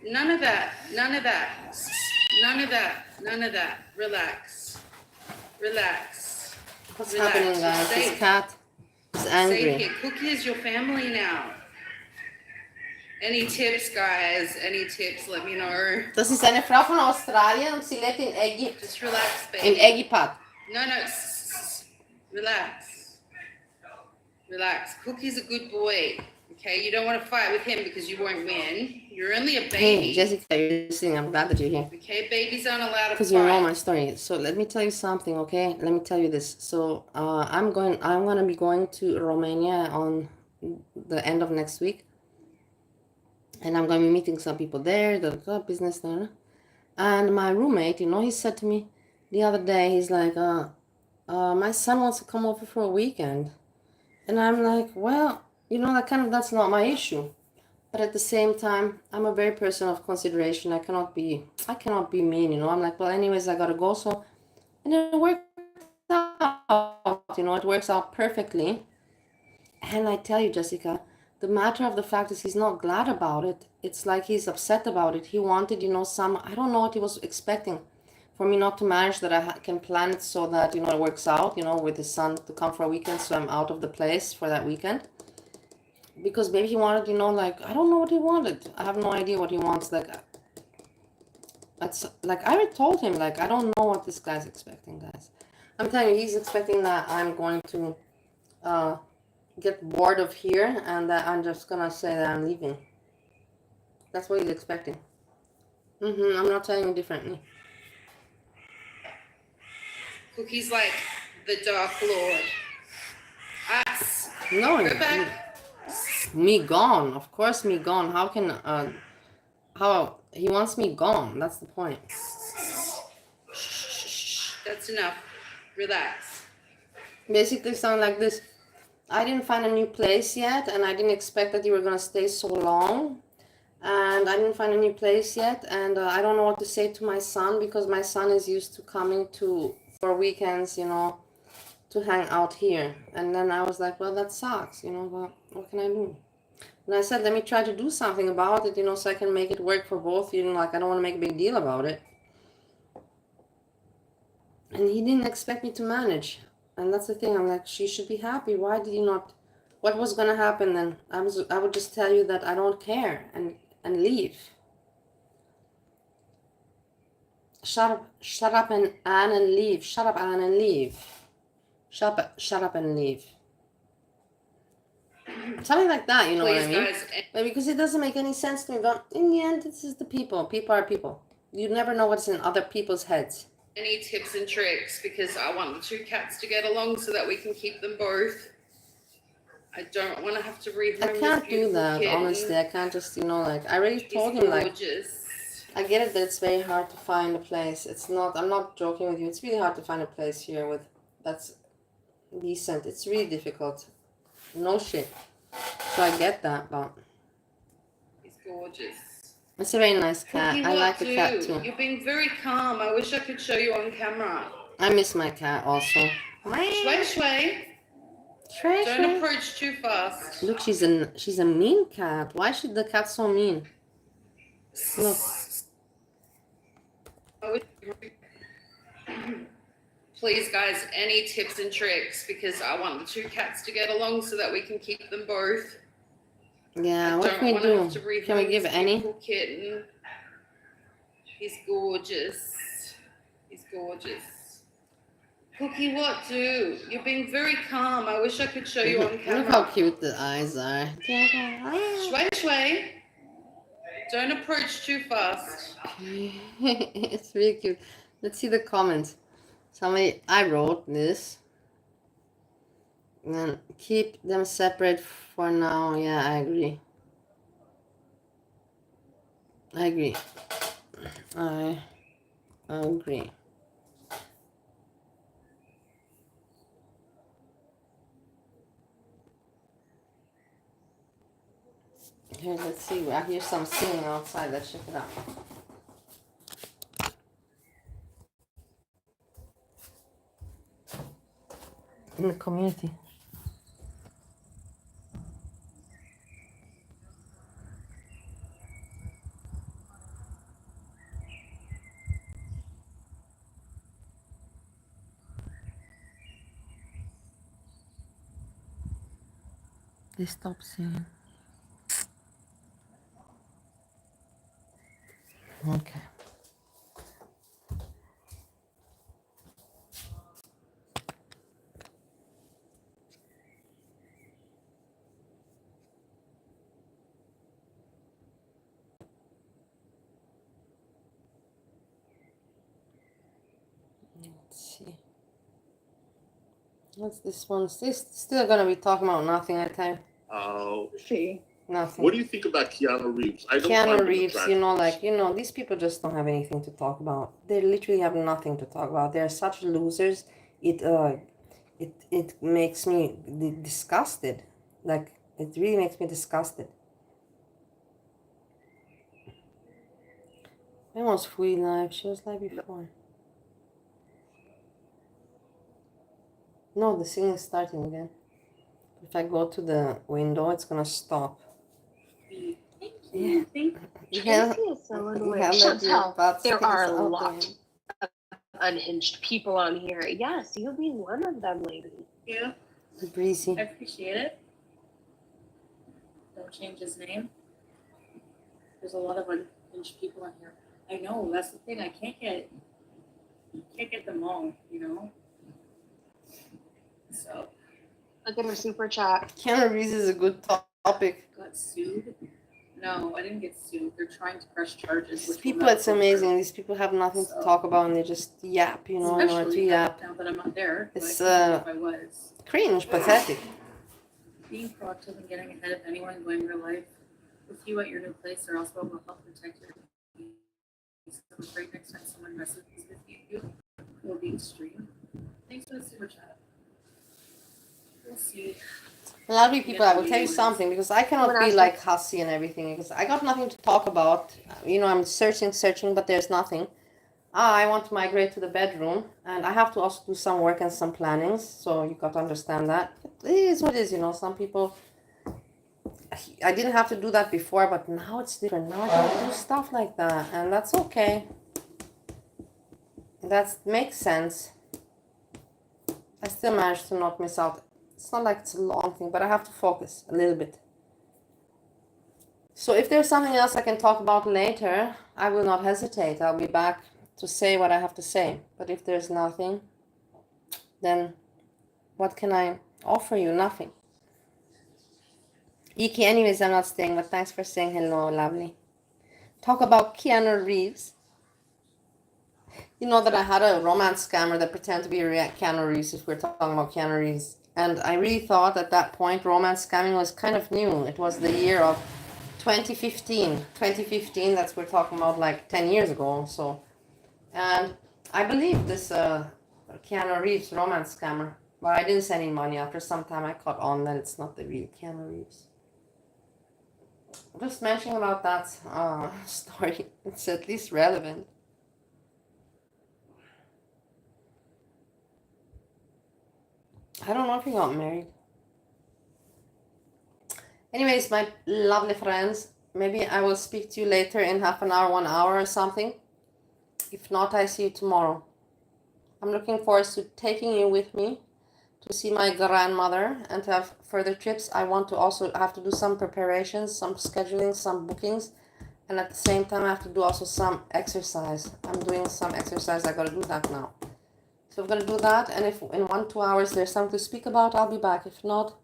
None of that. None of that. None of that. None of that. Relax. Relax. What's Relax. happening, guys? Safe. This cat is Safe angry. here. Cookie is your family now. Any tips, guys? Any tips? Let me know. Das ist eine Frau von Australien und sie lebt in Just relax, baby. in Egipat. No. Relax. Relax. Cookie's a good boy. Okay, you don't want to fight with him because you won't win. You're only a baby. Hey, Jessica, you're listening. I'm glad that you're here. Okay, babies aren't allowed to Because you know fight. my story. So let me tell you something, okay? Let me tell you this. So I'm gonna be going to Romania on the end of next week. And I'm gonna be meeting some people there, the business there. And my roommate, he said to me the other day, he's like, my son wants to come over for a weekend. And I'm like, well, that's not my issue. But at the same time, I'm a very person of consideration. I cannot be mean, I'm like, well, anyways, I gotta go. So, and it worked out, it works out perfectly. And I tell you, Jessica, the matter of the fact is he's not glad about it. It's like he's upset about it. He wanted, I don't know what he was expecting. For me not to manage that I can plan it so that, it works out, with his son to come for a weekend. So I'm out of the place for that weekend. Because maybe he wanted, I don't know what he wanted. I have no idea what he wants. That's like, I already told him, I don't know what this guy's expecting, guys. I'm telling you, he's expecting that I'm going to get bored of here and that I'm just gonna say that I'm leaving. That's what he's expecting. I'm not telling you differently. Cookie's like the Dark Lord. Us. No, Go back. me gone. Of course, me gone. How can how he wants me gone? That's the point. That's enough. Relax. Basically, sound like this. I didn't find a new place yet, and I didn't expect that you were gonna stay so long. And I didn't find a new place yet, and I don't know what to say to my son, because my son is used to coming to for weekends, you know, to hang out here. And then I was like, well, that sucks, you know, but what can I do? And I said, let me try to do something about it, you know, so I can make it work for both, you know, like I don't want to make a big deal about it. And he didn't expect me to manage. And that's the thing, I'm like, she should be happy. Why did you not? What was gonna happen then? I would just tell you that I don't care and leave. Shut up and Anne and leave. Shut up, Anne, and leave. Shut up and leave. Something like that, you know what I mean? Guys, But because it doesn't make any sense to me. But in the end, this is the people. People are people. You never know what's in other people's heads. any tips and tricks, because I want the two cats to get along so that we can keep them both. I don't want to have to rehome I can't do that, kitten. honestly. I can't just, you know, like, I already told him, like, I get it that it's very hard to find a place. It's not, I'm not joking with you. It's really hard to find a place here with that's decent. It's really difficult. No shit. So I get that, but He's gorgeous. it's a very nice cat. Cookie, I like the cat too. You're being very calm. I wish I could show you on camera. I miss my cat also. Shway, shway. Don't approach too fast. Look, she's a mean cat. Why should the cat so mean? Look. Please, guys, any tips and tricks, because I want the two cats to get along so that we can keep them both. Yeah, what can we do? Can we give any? Kitten. He's gorgeous. He's gorgeous. Cookie, what do? You're being very calm. I wish I could show you on camera. Look how cute the eyes are. Shway, shway. Don't approach too fast. It's really cute. Let's see the comments. I wrote this. And then keep them separate for now. Yeah, I agree. I agree. I agree. Here, let's see. I hear some singing outside. Let's check it out. In the community. They stopped singing. Okay. Let's see. What's this one? Still gonna be talking about nothing, I tell you. Oh. See. Nothing. What do you think about Keanu Reeves? I don't Keanu find him Reeves, attractive. you know, like, you know, these people just don't have anything to talk about. They literally have nothing to talk about. They're such losers. It makes me disgusted. Like, it really makes me disgusted. When was Fui live? She was live before. No, the singing is starting again. If I go to the window, it's gonna stop. Yeah. Tracy is so annoying. Chantel, there are a lot of unhinged people on here. Yes, you'll be one of them, lady. Yeah, Breezy. I appreciate it. Don't change his name. There's a lot of unhinged people on here. I know, that's the thing. I can't get them all, you know? So. Look at her super chat. Keanu Reeves is a good topic. Got sued. No, I didn't get sued. They're trying to press charges. These people, it's amazing. These people have nothing to talk about and they just yap, you know, in order to yap. Now that I'm not there, It's if I was. cringe, pathetic. Being proactive and getting ahead of anyone going their life with you at your new place or elsewhere will help protect your peace. I'm afraid next time someone messes with you, it will be extreme. Thanks for the super chat. We'll see. A lot of people, I will tell you something, because I cannot be like hussy and everything, because I got nothing to talk about. You know, I'm searching, but there's nothing. I want to migrate to the bedroom, and I have to also do some work and some plannings, so you got to understand that. It is what it is, you know, some people, I didn't have to do that before, but now it's different. Now I can do stuff like that, and that's okay. That makes sense. I still managed to not miss out. It's not like it's a long thing, but I have to focus a little bit. So if there's something else I can talk about later, I will not hesitate. I'll be back to say what I have to say. But if there's nothing, then what can I offer you? Nothing. Iki, anyways, I'm not staying, but thanks for saying hello, lovely. Talk about Keanu Reeves. You know that I had a romance scammer that pretended to be Keanu Reeves, if we're talking about Keanu Reeves. And I really thought at that point romance scamming was kind of new. It was the year of 2015. 2015, that's we're talking about like 10 years ago. So, and I believe this Keanu Reeves romance scammer. But I didn't send any money. After some time I caught on that it's not the real Keanu Reeves. Just mentioning about that story. It's at least relevant. I don't know if he got married. Anyways, my lovely friends, maybe I will speak to you later in half an hour, 1 hour or something. If not, I see you tomorrow. I'm looking forward to taking you with me to see my grandmother and to have further trips. I want to also have to do some preparations, some scheduling, some bookings. And at the same time, I have to do also some exercise. I'm doing some exercise. I got to do that now. So I'm going to do that, and if in 1-2 hours there's something to speak about, I'll be back. If not,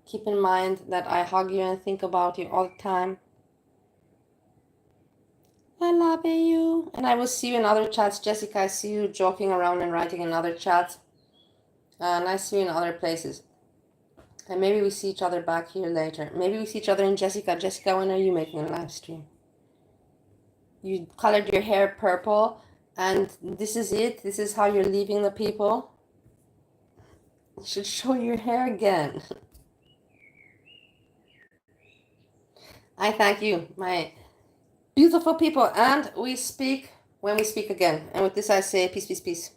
keep in mind that I hug you and think about you all the time. I love you. And I will see you in other chats. Jessica, I see you joking around and writing in other chats. And I see you in other places. And maybe we see each other back here later. Maybe we see each other in Jessica. Jessica, when are you making a live stream? You colored your hair purple. And this is it. This is how you're leaving the people. You should show your hair again. I thank you, my beautiful people. And we speak when we speak again. And with this I say peace, peace, peace.